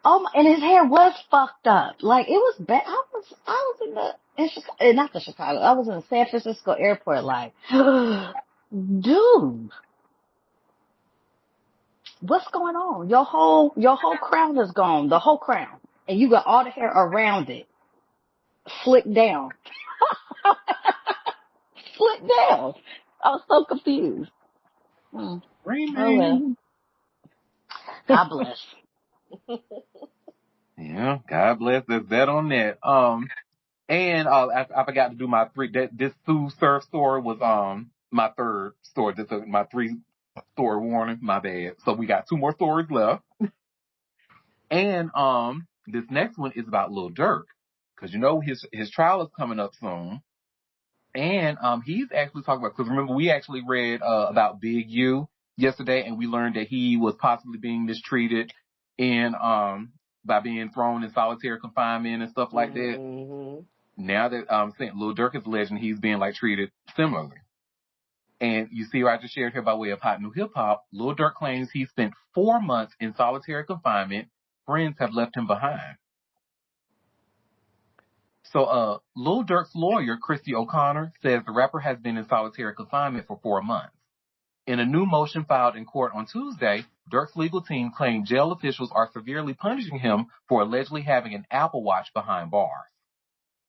Oh my, and his hair was fucked up. Like it was bad. I was not the Chicago. I was in the San Francisco airport like, dude, what's going on? Your whole crown is gone. The whole crown. And you got all the hair around it. Slicked down. Slicked down. I was so confused. Oh well. God bless. Yeah, God bless. There's that on that. And I forgot to do my three. This Sue Surf story was my third story. This is my 3-story warning. My bad. So we got 2 more stories left. And this next one is about Lil Durk, because you know his trial is coming up soon. And he's actually talking about, because remember we actually read about Big U yesterday, and we learned that he was possibly being mistreated in by being thrown in solitary confinement and stuff like that. Mm-hmm. Now that St. Lil Durk is alleging he's being like treated similarly. And you see, I just shared here by way of Hot New Hip Hop, Lil Durk claims he spent 4 months in solitary confinement. Friends have left him behind. So, Lil Durk's lawyer, Christy O'Connor, says the rapper has been in solitary confinement for 4 months. In a new motion filed in court on Tuesday, Durk's legal team claimed jail officials are severely punishing him for allegedly having an Apple Watch behind bars.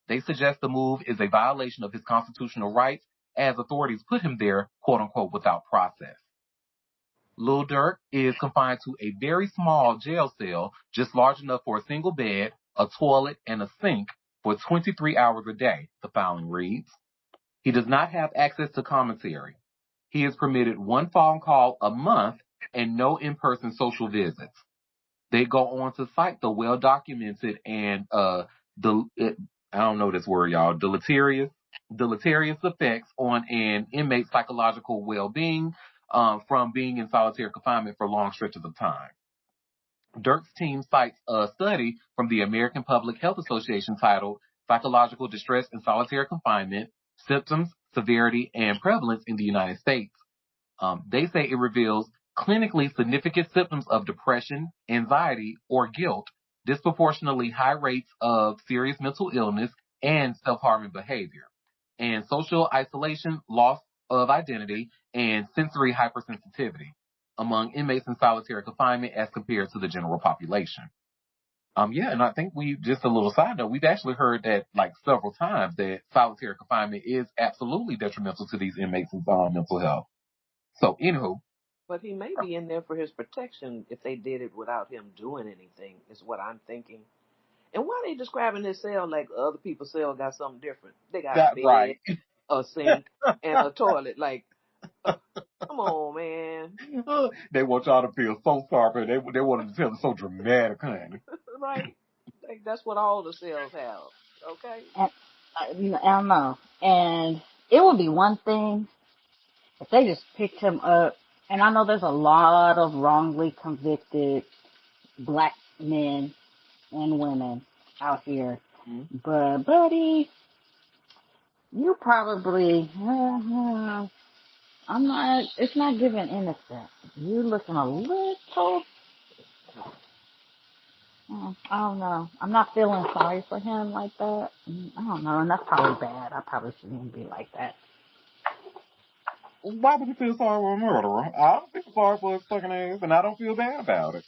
They suggest the move is a violation of his constitutional rights, as authorities put him there, quote unquote, without process. Lil Durk is confined to a very small jail cell, just large enough for a single bed, a toilet, and a sink for 23 hours a day, the filing reads. He does not have access to commissary. He is permitted 1 phone call a month and no in-person social visits. They go on to cite the well-documented and I don't know this word, y'all, deleterious effects on an inmate's psychological well-being from being in solitary confinement for long stretches of time. Durk's team cites a study from the American Public Health Association titled Psychological Distress in Solitary Confinement, Symptoms, Severity, and Prevalence in the United States. They say it reveals clinically significant symptoms of depression, anxiety, or guilt, disproportionately high rates of serious mental illness and self-harming behavior, and social isolation, loss of identity, and sensory hypersensitivity among inmates in solitary confinement as compared to the general population. Yeah, and I think just a little side note, we've actually heard that like several times that solitary confinement is absolutely detrimental to these inmates' mental health. So, anywho. But he may be in there for his protection if they did it without him doing anything, is what I'm thinking. And why are they describing this cell like other people's cell got something different? They got a That's bed, right. a sink, and a toilet. Like, come on, man. They want y'all to feel so sorry. They wanted to tell it so dramatic, honey. Right? Like, that's what all the cells have. Okay? And I don't know. And it would be one thing if they just picked him up. And I know there's a lot of wrongly convicted black men and women out here. Mm-hmm. But, buddy, you probably, it's not giving innocent. You looking a little, I don't know. I'm not feeling sorry for him like that. I don't know, and that's probably bad. I probably shouldn't be like that. Why would you feel sorry for a murderer? I don't feel sorry for his fucking ass, and I don't feel bad about it.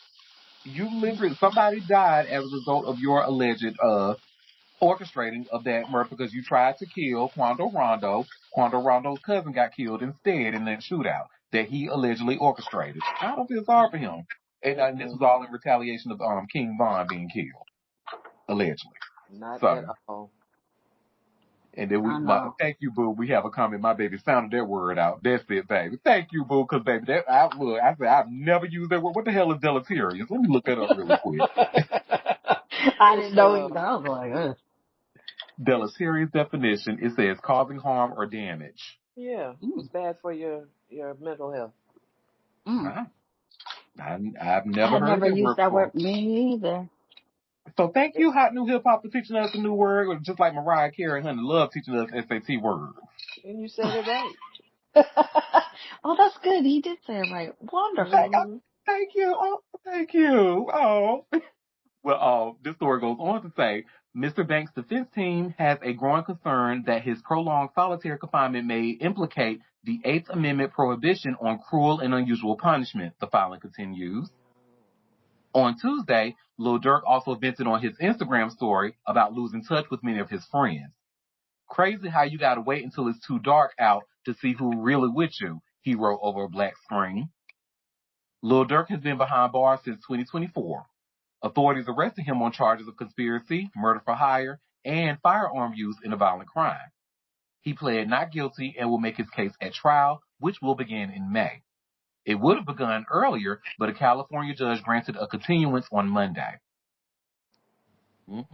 You literally, somebody died as a result of your alleged orchestrating of that murder because you tried to kill Quando Rondo. Quando Rondo's cousin got killed instead in that shootout that he allegedly orchestrated. I don't feel sorry for him. And this was all in retaliation of King Von being killed, allegedly. Not So, at all. and then I know. thank you, boo. We have a comment. My baby sounded that word out. That's it, baby. Thank you, boo, because baby, I said I've never used that word. What the hell is deleterious? Let me look that up really quick. I didn't know either. I was like, ugh. Deleterious definition. It says causing harm or damage. Yeah, it's bad for your mental health. Mm. I've I never had heard never that used word that before. word. Me either. So thank you, Hot New Hip Hop, for teaching us a new word, just like Mariah Carey and Honey Love teaching us SAT words. And you said it right. Oh, that's good. He did say it right. Wonderful. Mm-hmm. Thank you. Oh, thank you. Oh. Well, this story goes on to say, Mr. Banks' defense team has a growing concern that his prolonged solitary confinement may implicate the Eighth Amendment prohibition on cruel and unusual punishment, the filing continues. On Tuesday, Lil Durk also vented on his Instagram story about losing touch with many of his friends. Crazy how you gotta wait until it's too dark out to see who really with you, he wrote over a black screen. Lil Durk has been behind bars since 2024. Authorities arrested him on charges of conspiracy, murder for hire, and firearm use in a violent crime. He pled not guilty and will make his case at trial, which will begin in May. It would have begun earlier, but a California judge granted a continuance on Monday. So,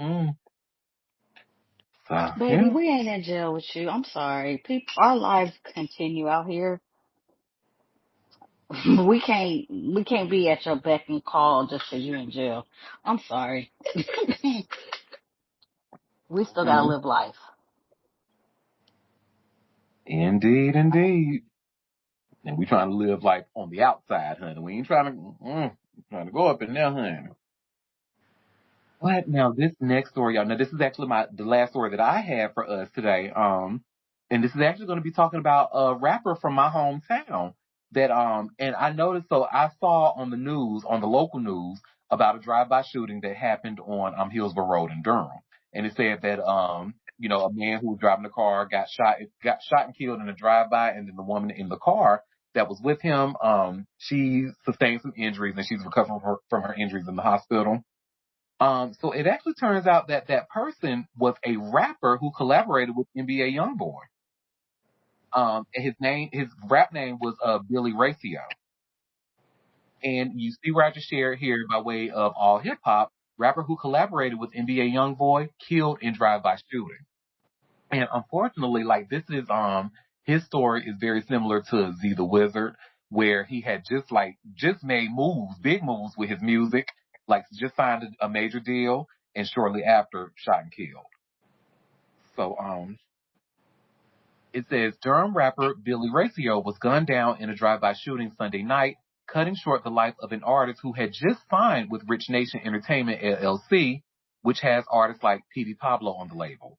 Baby, yeah. we ain't in jail with you. I'm sorry. People, our lives continue out here. We can't be at your beck and call just 'cause you're in jail. I'm sorry. We still gotta live life. Indeed, indeed. And we trying to live life on the outside, honey. We ain't trying to go up in there, honey. But now this next story, y'all. Now this is actually the last story that I have for us today. And this is actually going to be talking about a rapper from my hometown that and I noticed. So I saw on the news, on the local news, about a drive-by shooting that happened on Hillsborough Road in Durham, and it said that a man who was driving the car got shot and killed in a drive-by, and then the woman in the car that was with him, she sustained some injuries and she's recovering from her injuries in the hospital. So it actually turns out that that person was a rapper who collaborated with NBA YoungBoy. And his rap name was Billy Ratio. And you see where I just shared here by way of all hip hop, rapper who collaborated with NBA YoungBoy killed in drive-by shooting. And unfortunately, like this is his story is very similar to Z the Wizard, where he had just made big moves with his music, like just signed a major deal, and shortly after shot and killed. So it says Durham rapper Billy Ratio was gunned down in a drive-by shooting Sunday night, cutting short the life of an artist who had just signed with Rich Nation Entertainment LLC, which has artists like P.B. Pablo on the label.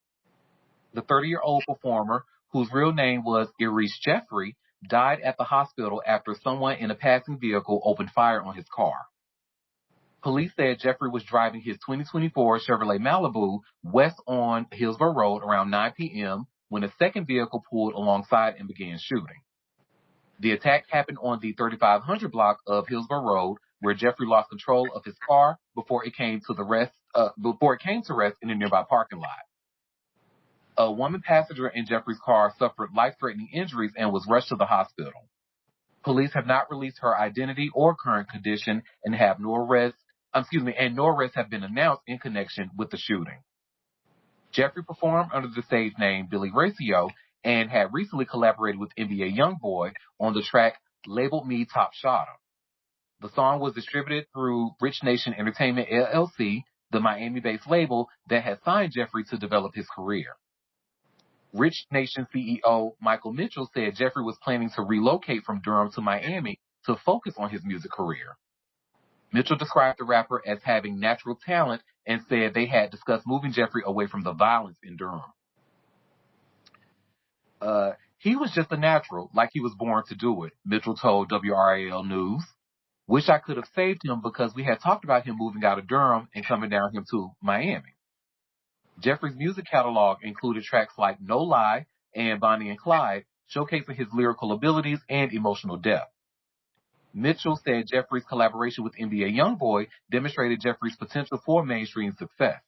The 30-year-old performer, whose real name was Iris Jeffrey, died at the hospital after someone in a passing vehicle opened fire on his car. Police said Jeffrey was driving his 2024 Chevrolet Malibu west on Hillsborough Road around 9 p.m. when a second vehicle pulled alongside and began shooting. The attack happened on the 3500 block of Hillsborough Road, where Jeffrey lost control of his car before it came to rest in a nearby parking lot. A woman passenger in Jeffrey's car suffered life-threatening injuries and was rushed to the hospital. Police have not released her identity or current condition and no arrests have been announced in connection with the shooting. Jeffrey performed under the stage name Billy Ratio and had recently collaborated with NBA YoungBoy on the track Labeled Me Top Shotter. The song was distributed through Rich Nation Entertainment LLC, the Miami-based label that had signed Jeffrey to develop his career. Rich Nation CEO Michael Mitchell said Jeffrey was planning to relocate from Durham to Miami to focus on his music career. Mitchell described the rapper as having natural talent and said they had discussed moving Jeffrey away from the violence in Durham. He was just a natural, like he was born to do it, Mitchell told WRAL News. Wish I could have saved him because we had talked about him moving out of Durham and coming down here to Miami. Jeffrey's music catalog included tracks like No Lie and Bonnie and Clyde, showcasing his lyrical abilities and emotional depth. Mitchell said Jeffrey's collaboration with NBA YoungBoy demonstrated Jeffrey's potential for mainstream success.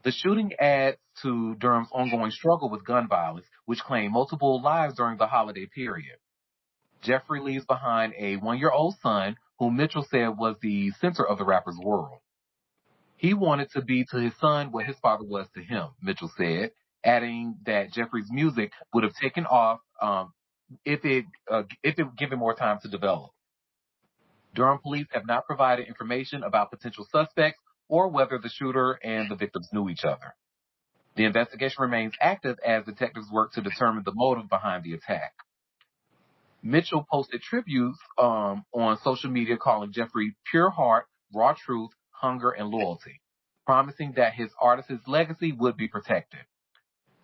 The shooting adds to Durham's ongoing struggle with gun violence, which claimed multiple lives during the holiday period. Jeffrey leaves behind a 1-year-old son whom Mitchell said was the center of the rapper's world. He wanted to be to his son what his father was to him, Mitchell said, adding that Jeffrey's music would have taken off if it given more time to develop. Durham police have not provided information about potential suspects or whether the shooter and the victims knew each other. The investigation remains active as detectives work to determine the motive behind the attack. Mitchell posted tributes on social media calling Jeffrey pure heart, raw truth, hunger, and loyalty, promising that his artist's legacy would be protected.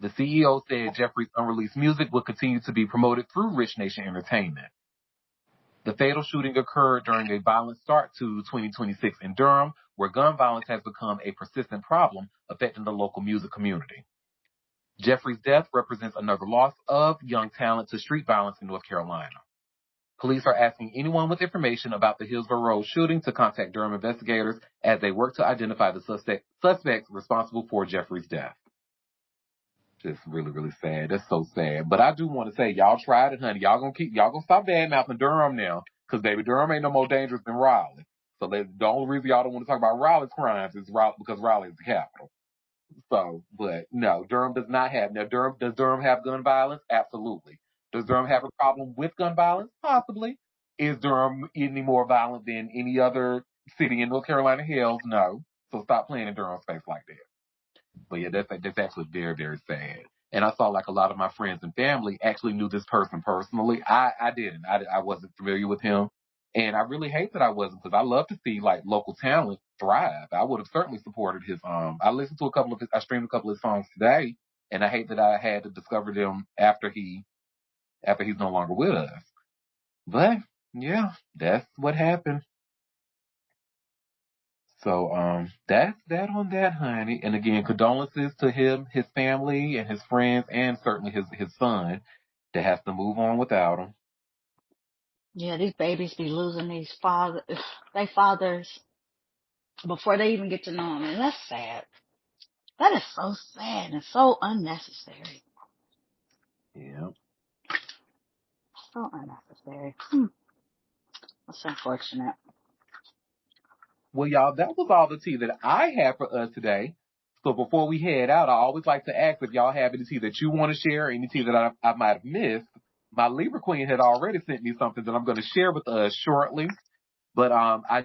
The CEO said Jeffrey's unreleased music would continue to be promoted through Rich Nation Entertainment. The fatal shooting occurred during a violent start to 2026 in Durham, where gun violence has become a persistent problem affecting the local music community. Jeffrey's death represents another loss of young talent to street violence in North Carolina. Police are asking anyone with information about the Hillsborough Road shooting to contact Durham investigators as they work to identify the suspects responsible for Jeffrey's death. Just really, really sad. That's so sad. But I do want to say, y'all tried it, honey. Y'all gonna stop bad mouthing Durham now. Cause baby, Durham ain't no more dangerous than Raleigh. So the only reason y'all don't want to talk about Raleigh's crimes is because Raleigh is the capital. So, but no, Durham does not have. Now, does Durham have gun violence? Absolutely. Does Durham have a problem with gun violence? Possibly. Is Durham any more violent than any other city in North Carolina? Hells no. So stop playing in Durham space like that. But yeah, that's actually very, very sad. And I saw like a lot of my friends and family actually knew this person personally. I didn't. I wasn't familiar with him. And I really hate that I wasn't, because I love to see like local talent thrive. I would have certainly supported his, I listened to I streamed a couple of his songs today, and I hate that I had to discover them after he's no longer with us. But yeah, that's what happened. So, that's that on that, honey. And again, condolences to him, his family, and his friends, and certainly his son that has to move on without him. Yeah, these babies be losing they fathers before they even get to know them, and that's sad. That is so sad and so unnecessary. Yeah. So unnecessary. That's unfortunate. Well, y'all, that was all the tea that I had for us today. So before we head out, I always like to ask if y'all have any tea that you want to share, any tea that I might have missed. My Libra Queen had already sent me something that I'm going to share with us shortly. But I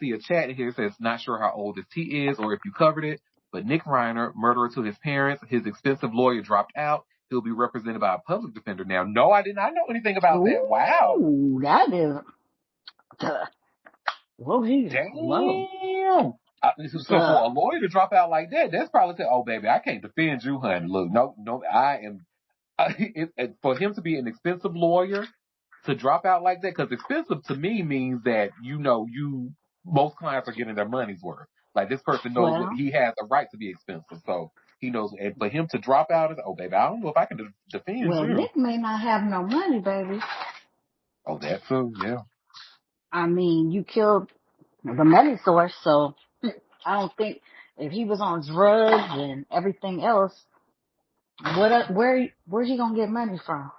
see a chat here that says, not sure how old this tea is or if you covered it, but Nick Reiner, murderer to his parents, his expensive lawyer dropped out. He'll be represented by a public defender now. No, I did not know anything about that. Wow. Ooh, that is. Whoa, whoa. Damn. So for a lawyer to drop out like that, that's probably say, oh, baby, I can't defend you, honey. Look, no, I am. For him to be an expensive lawyer to drop out like that, because expensive to me means that, most clients are getting their money's worth. Like this person knows what he has a right to be expensive. So he knows, and for him to drop out, oh, baby, I don't know if I can defend you. Nick may not have no money, baby. Oh, that too, yeah. I mean, you killed the money source, so I don't think if he was on drugs and everything else, where's he gonna get money from?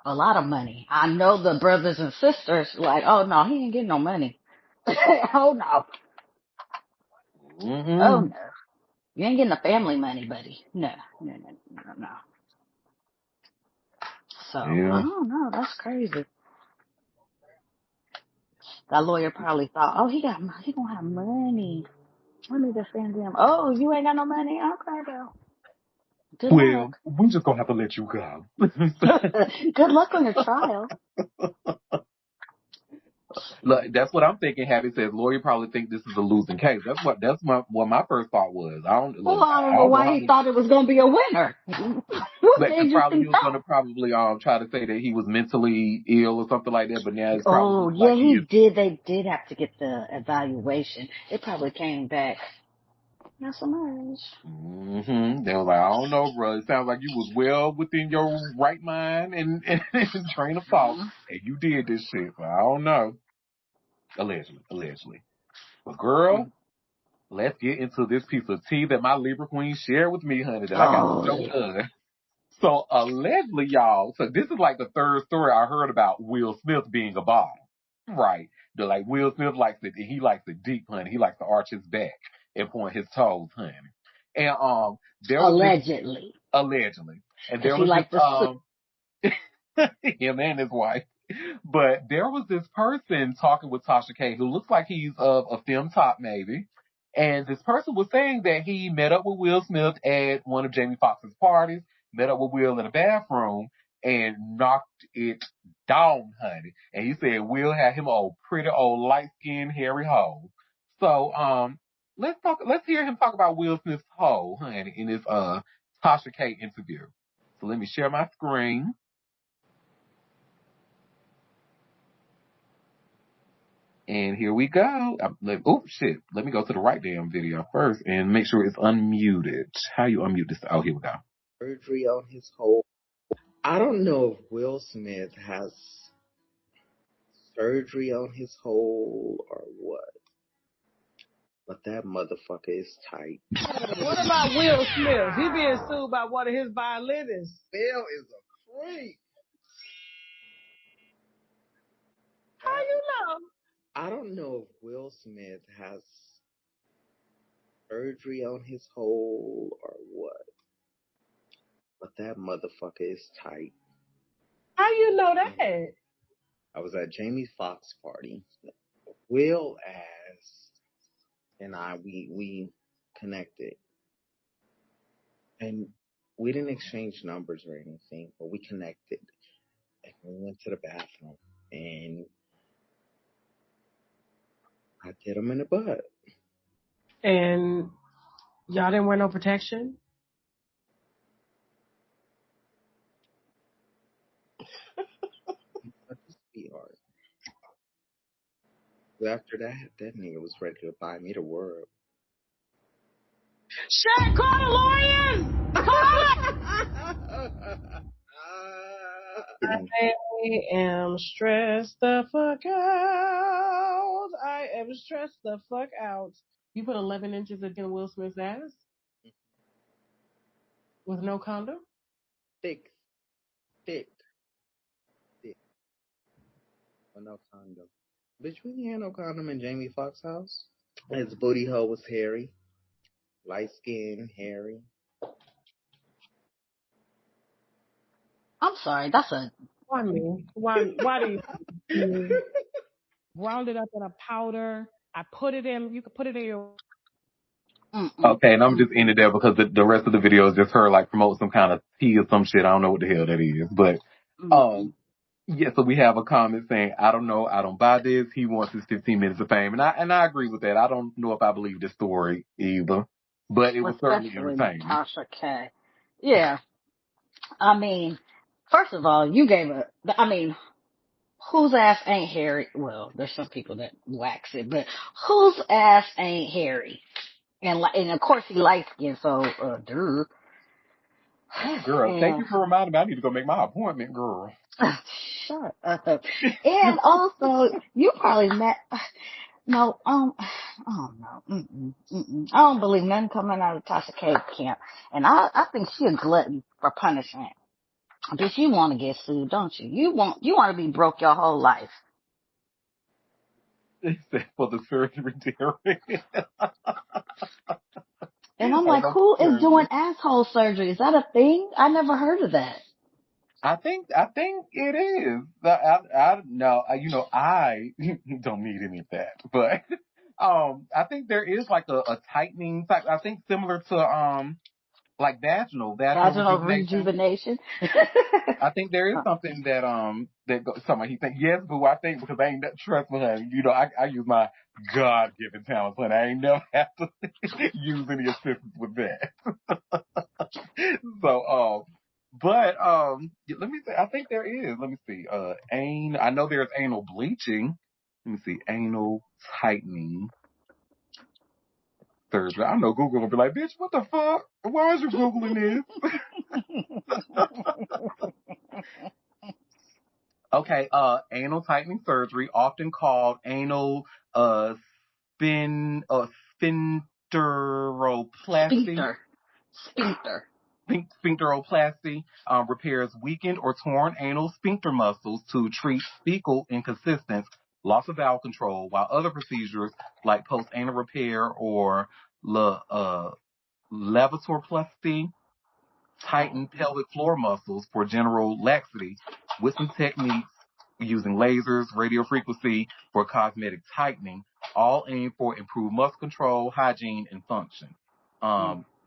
A lot of money. I know the brothers and sisters like, oh no, he ain't getting no money. Oh no. Mm-hmm. Oh no. You ain't getting the family money, buddy. No. So, yeah. I don't know. That's crazy. That lawyer probably thought, oh, he gonna have money. Let me defend him. Oh, you ain't got no money? Okay, girl. Good luck. We're just gonna have to let you go. Good luck on your trial. Look, that's what I'm thinking. Having says lawyer probably think this is a losing case. That's my first thought was. I don't know why he thought it was gonna be a winner. Probably he was gonna probably try to say that he was mentally ill or something like that. But now it's probably he did. They did have to get the evaluation. It probably came back not so much. Mm-hmm. They were like, I don't know, bro. It sounds like you was well within your right mind and train of thought, and you did this shit. But I don't know. Allegedly. But girl, let's get into this piece of tea that my Libra Queen shared with me, honey, that I got the show done. So allegedly, y'all, so this is like the third story I heard about Will Smith being a bottom. Right. Like Will Smith likes it, he likes it deep, honey. He likes to arch his back and point his toes, honey. And there was allegedly. And there was him and his wife. But there was this person talking with Tasha K who looks like he's of a film top maybe. And this person was saying that he met up with Will Smith at one of Jamie Foxx's parties, met up with Will in a bathroom, and knocked it down, honey. And he said Will had him a pretty old light-skinned hairy hoe. So, let's hear him talk about Will Smith's hoe, honey, in his Tasha K interview. So let me share my screen. And here we go. Oh, shit. Let me go to the right damn video first and make sure it's unmuted. How you unmute this? Oh, here we go. Surgery on his whole. I don't know if Will Smith has surgery on his hole or what, but that motherfucker is tight. What about Will Smith? He being sued by one of his violinists. Will is a freak. How you know? I don't know if Will Smith has surgery on his hole or what, but that motherfucker is tight. How you know that? I was at Jamie Foxx party. Will asked, and we connected, and we didn't exchange numbers or anything, but we connected, and we went to the bathroom, and I hit him in the butt. And y'all didn't wear no protection? Sweetheart. After that nigga was ready to buy me the world. Shaq, call the lawyers! I am stressed the fuck out. I am stressed the fuck out. You put 11 inches in Will Smith's ass? With no condom? Thick. But no condom. Bitch, we ain't had no condom in Jamie Foxx's house. His booty hole was hairy. Light skin, hairy. I'm sorry, that's a. Why me? Why do you ground it up in a powder? I put it in, you could put it in your. Okay, and I'm just ending there because the rest of the video is just her like promote some kind of tea or some shit. I don't know what the hell that is. But yeah, so we have a comment saying, I don't know, I don't buy this. He wants his 15 minutes of fame. And I agree with that. I don't know if I believe this story either. But it was certainly entertaining. Tasha K. Yeah. I mean, first of all, you gave whose ass ain't hairy? Well, there's some people that wax it, but whose ass ain't hairy? And of course he light skinned, so duh. Oh, girl, thank you for reminding me. I need to go make my appointment, girl. Shut up. And also, you probably met. No, oh no, I don't believe nothing coming out of Tasha K camp, and I think she a glutton for punishment. Bitch, you want to get sued, don't you? You want to be broke your whole life. Except for the surgery, dearie. And I'm like, who is doing asshole surgery? Is that a thing? I never heard of that. I think it is. I don't need any of that, but I think there is like a tightening type. I think similar to like vaginal rejuvenation. I think there is something that somebody he think yes, but I think because I ain't trust me, honey. You know, I use my God given talents, honey. I ain't never have to use any assistance with that. So but let me see. I think there is. Let me see. I know there's anal bleaching. Let me see. Anal tightening surgery. I know Google will be like, bitch, what the fuck? Why is you Googling this? Okay, anal tightening surgery, often called anal sphincteroplasty. Sphincteroplasty repairs weakened or torn anal sphincter muscles to treat fecal inconsistence, loss of bowel control, while other procedures like post-anal repair or levatoplasty tighten pelvic floor muscles for general laxity with some techniques using lasers, radio frequency for cosmetic tightening, all aimed for improved muscle control, hygiene, and function.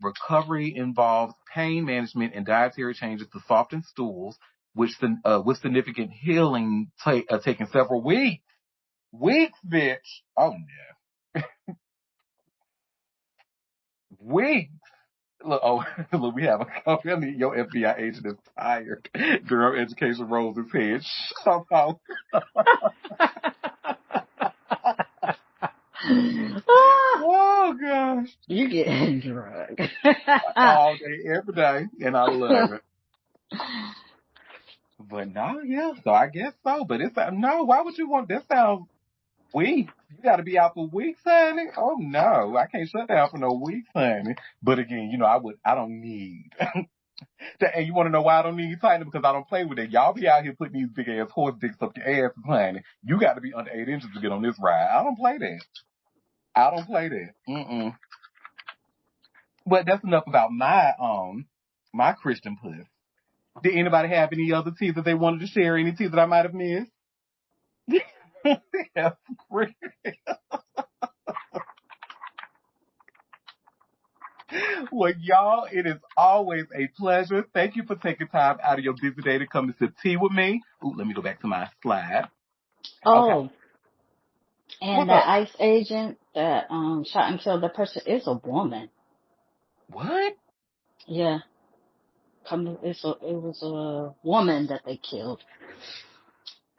Recovery involves pain management and dietary changes to soften stools, with significant healing taking several weeks. Weeks, bitch. Oh, yeah. Weeks. Look, look, we have a copy. I mean, your FBI agent is tired. Durham Education rolls his head. Shut up. Oh, gosh. You getting drugged. All day, every day, and I love it. But no, yeah, so I guess so. But it's no, why would you want that? Sounds weeks. You got to be out for weeks, honey. Oh no, I can't shut down for no weeks, honey. But again, I don't need. And you want to know why I don't need tightening? Because I don't play with it. Y'all be out here putting these big ass horse dicks up your ass, honey. You got to be under 8 inches to get on this ride. I don't play that. I don't play that. But that's enough about my Christian puss. Did anybody have any other tea that they wanted to share? Any tea that I might have missed? That's great. Well, y'all, it is always a pleasure. Thank you for taking time out of your busy day to come and sip tea with me. Ooh, let me go back to my slide. Oh, Okay. and What's that up? ICE agent that shot and killed the person is a woman. What? Yeah, it was a woman that they killed.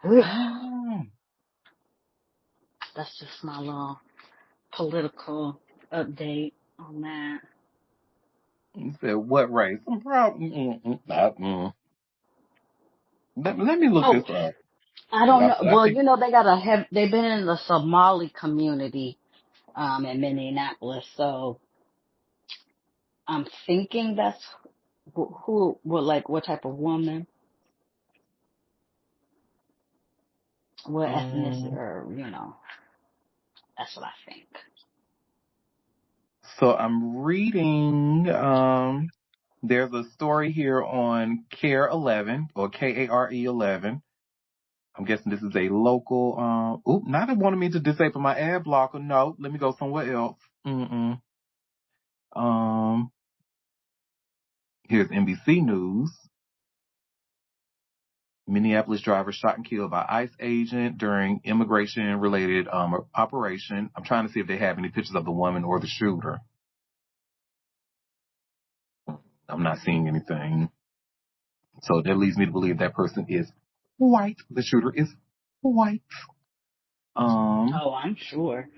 Oh. That's just my little political update on that. You said what race? Let me look Oh, this up. I don't know. I Well, think. they've been in the Somali community in Minneapolis, so I'm thinking that's what type of woman, what ethnicity, Um, or that's what I think. so I'm reading. There's a story here on Care 11 or KARE 11. I'm guessing this is a local. Now they wanted me to disable my ad blocker. No, let me go somewhere else. Um, Here's NBC News. Minneapolis driver shot and killed by ICE agent during immigration-related operation. I'm trying to see if they have any pictures of the woman or the shooter. I'm not seeing anything. So that leads me to believe that person is white. The shooter is white. Oh, I'm sure.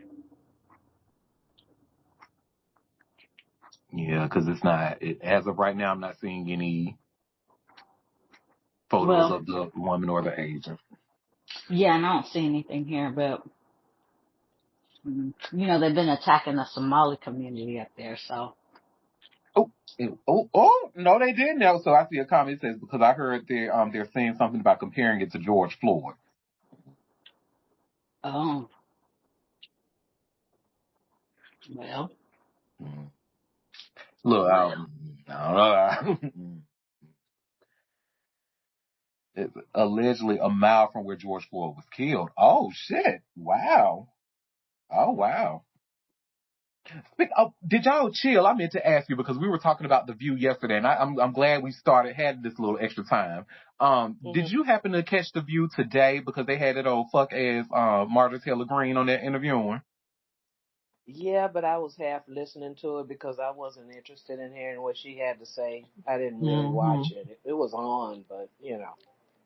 Yeah, because it's not. As of right now, I'm not seeing any photos Well, of the woman or the agent. yeah, and I don't see anything here, but they've been attacking the Somali community up there, so. No, they didn't know. So I see a comment that says because I heard they're saying something about comparing it to George Floyd. Oh, well, Look, I well. don't know. It's allegedly a mile from where George Floyd was killed. Oh shit! Wow. Oh wow. Did y'all chill? I meant to ask you because we were talking about The View yesterday, and I'm glad we had this little extra time. Did you happen to catch The View today because they had that old fuck ass Marjorie Taylor Greene on there interviewing? Yeah, but I was half listening to it because I wasn't interested in hearing what she had to say. I didn't really Mm-hmm. watch it. It was on, but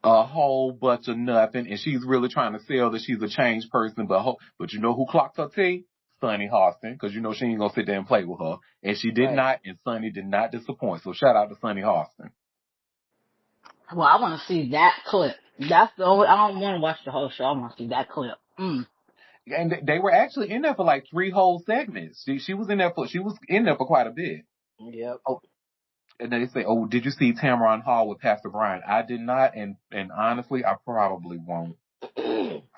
A whole bunch of nothing, and she's really trying to sell that she's a changed person. But you know who clocked her tea? Sunny Hostin, because you know she ain't gonna sit there and play with her, and she did right. not, and Sunny did not disappoint. So shout out to Sunny Hostin. Well, I want to see that clip. That's the only. I don't want to watch the whole show. I want to see that clip. And they were actually in there for like 3 whole segments. She was in there for quite a bit. Yep. Oh, and they say, "Oh, did you see Tamron Hall with Pastor Brian?" I did not, and honestly, I probably won't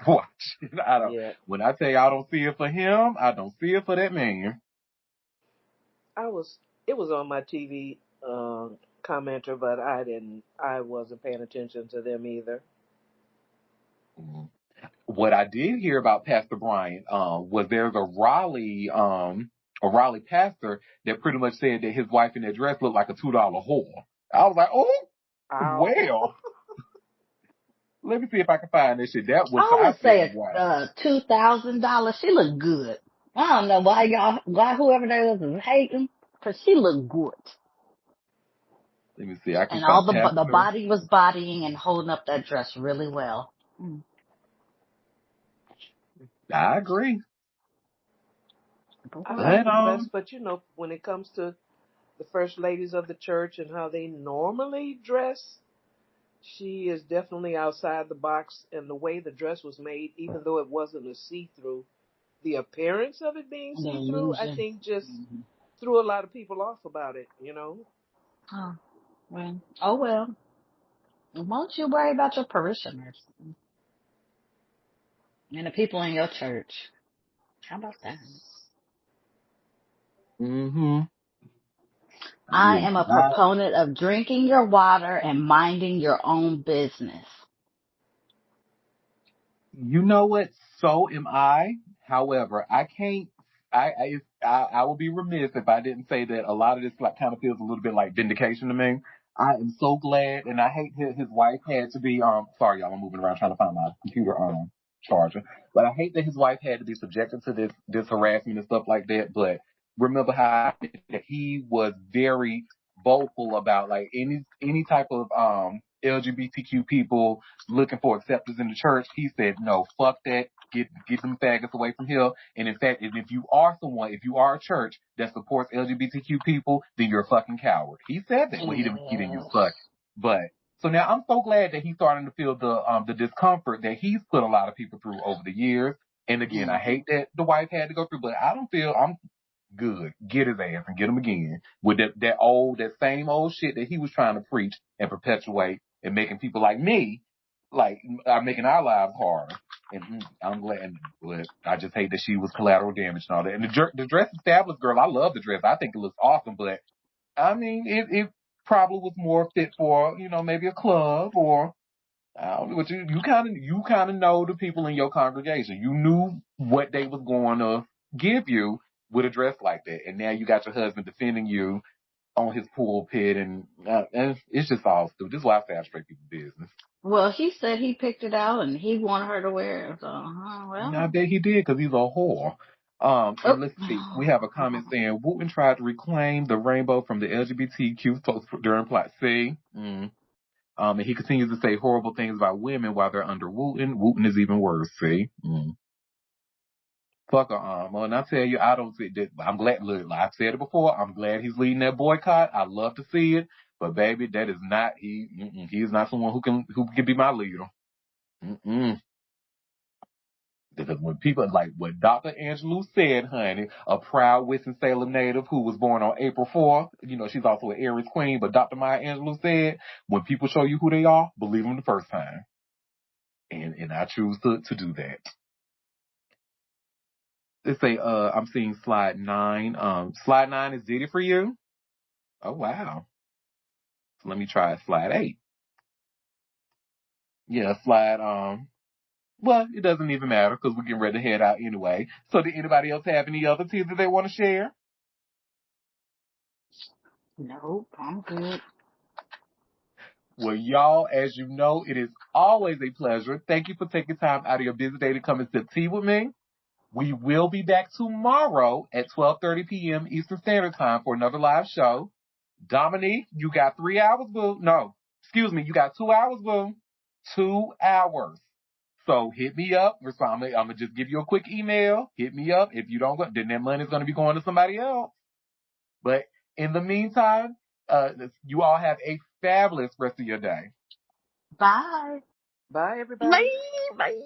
watch it. I don't. Yeah. When I tell you I don't see it for him, I don't see it for that man. It was on my TV commenter, but I wasn't paying attention to them either. what I did hear about Pastor Bryant, was there's a Raleigh pastor that pretty much said that his wife in that dress looked like a $2 whore. I was like, oh, Ow. well, let me see if I can find this shit. That was, I I would said, say wow. $2,000. She looked good. I don't know why whoever that was hating, cause she looked good. Let me see. I can And all find the Pastor. body was bodying and holding up that dress really well. I agree. I Boy. like But, the dress, but when it comes to the first ladies of the church and how they normally dress, she is definitely outside the box. And the way the dress was made, even though it wasn't a see-through, the appearance of it being The see-through, I illusion. think just threw a lot of people off about it, Oh, well. Oh, well. Won't you worry about your parishioners and the people in your church? How about that? mm-hmm. I Yeah. am a proponent of drinking your water and minding your own business. You know what? So am I. However, I can't. I would be remiss if I didn't say that a lot of this like kind of feels a little bit like vindication to me. I am so glad, and I hate his wife had to be. Sorry, y'all, I'm moving around trying to find my computer charger. But I hate that his wife had to be subjected to this harassment and stuff like that. But remember how he was very vocal about like any type of LGBTQ people looking for acceptance in the church. He said, no, fuck that. Get them faggots away from here. And in fact, if you are a church that supports LGBTQ people, then you're a fucking coward. He said that. Well, he didn't use Yes. fuck. But, so now I'm so glad that he's starting to feel the discomfort that he's put a lot of people through over the years. And again, I hate that the wife had to go through, but I'm good. Get his ass and get him again with that same old shit that he was trying to preach and perpetuate and making people like me, making our lives harder. And I'm glad, but I just hate that she was collateral damage and all that. And the dress established girl, I love the dress. I think it looks awesome, but I mean, it probably was more fit for, maybe a club or, I don't know, but you kind of know the people in your congregation. You knew what they was going to give you with a dress like that. And now you got your husband defending you on his pulpit and it's just all stupid. This is why I say I straight people business. Well, he said he picked it out and he wanted her to wear it. So, And I well. bet he did because he's a whore. And let's see. We have a comment Oh. saying Wooten tried to reclaim the rainbow from the LGBTQ folks during plot. See? And he continues to say horrible things about women while they're under Wooten. Wooten is even worse. See? Fuck her. Well, and I tell you, I don't see that. I'm glad. Look, like I've said it before. I'm glad he's leading that boycott. I love to see it, but baby, that is not he. He is not someone who can be my leader. Because when people like what Dr. Angelou said, honey, a proud Winston-Salem native who was born on April 4th, she's also an Aries queen, but Dr. Maya Angelou said, when people show you who they are, believe them the first time. And I choose to do that. Let's say, I'm seeing slide 9. Slide 9 is Diddy for you? Oh, wow. So let me try slide 8. Yeah, well, it doesn't even matter because we're getting ready to head out anyway. So did anybody else have any other tea that they want to share? Nope, I'm good. Well, y'all, as you know, it is always a pleasure. Thank you for taking time out of your busy day to come and sip tea with me. We will be back tomorrow at 12:30 p.m. Eastern Standard Time for another live show. Dominique, you got 3 hours, boo. No, excuse me, you got 2 hours, boo. 2 hours. So hit me up. I'm gonna just give you a quick email. Hit me up. If you don't go, then that money's gonna be going to somebody else. But in the meantime, you all have a fabulous rest of your day. Bye. Bye, everybody. Bye. Bye.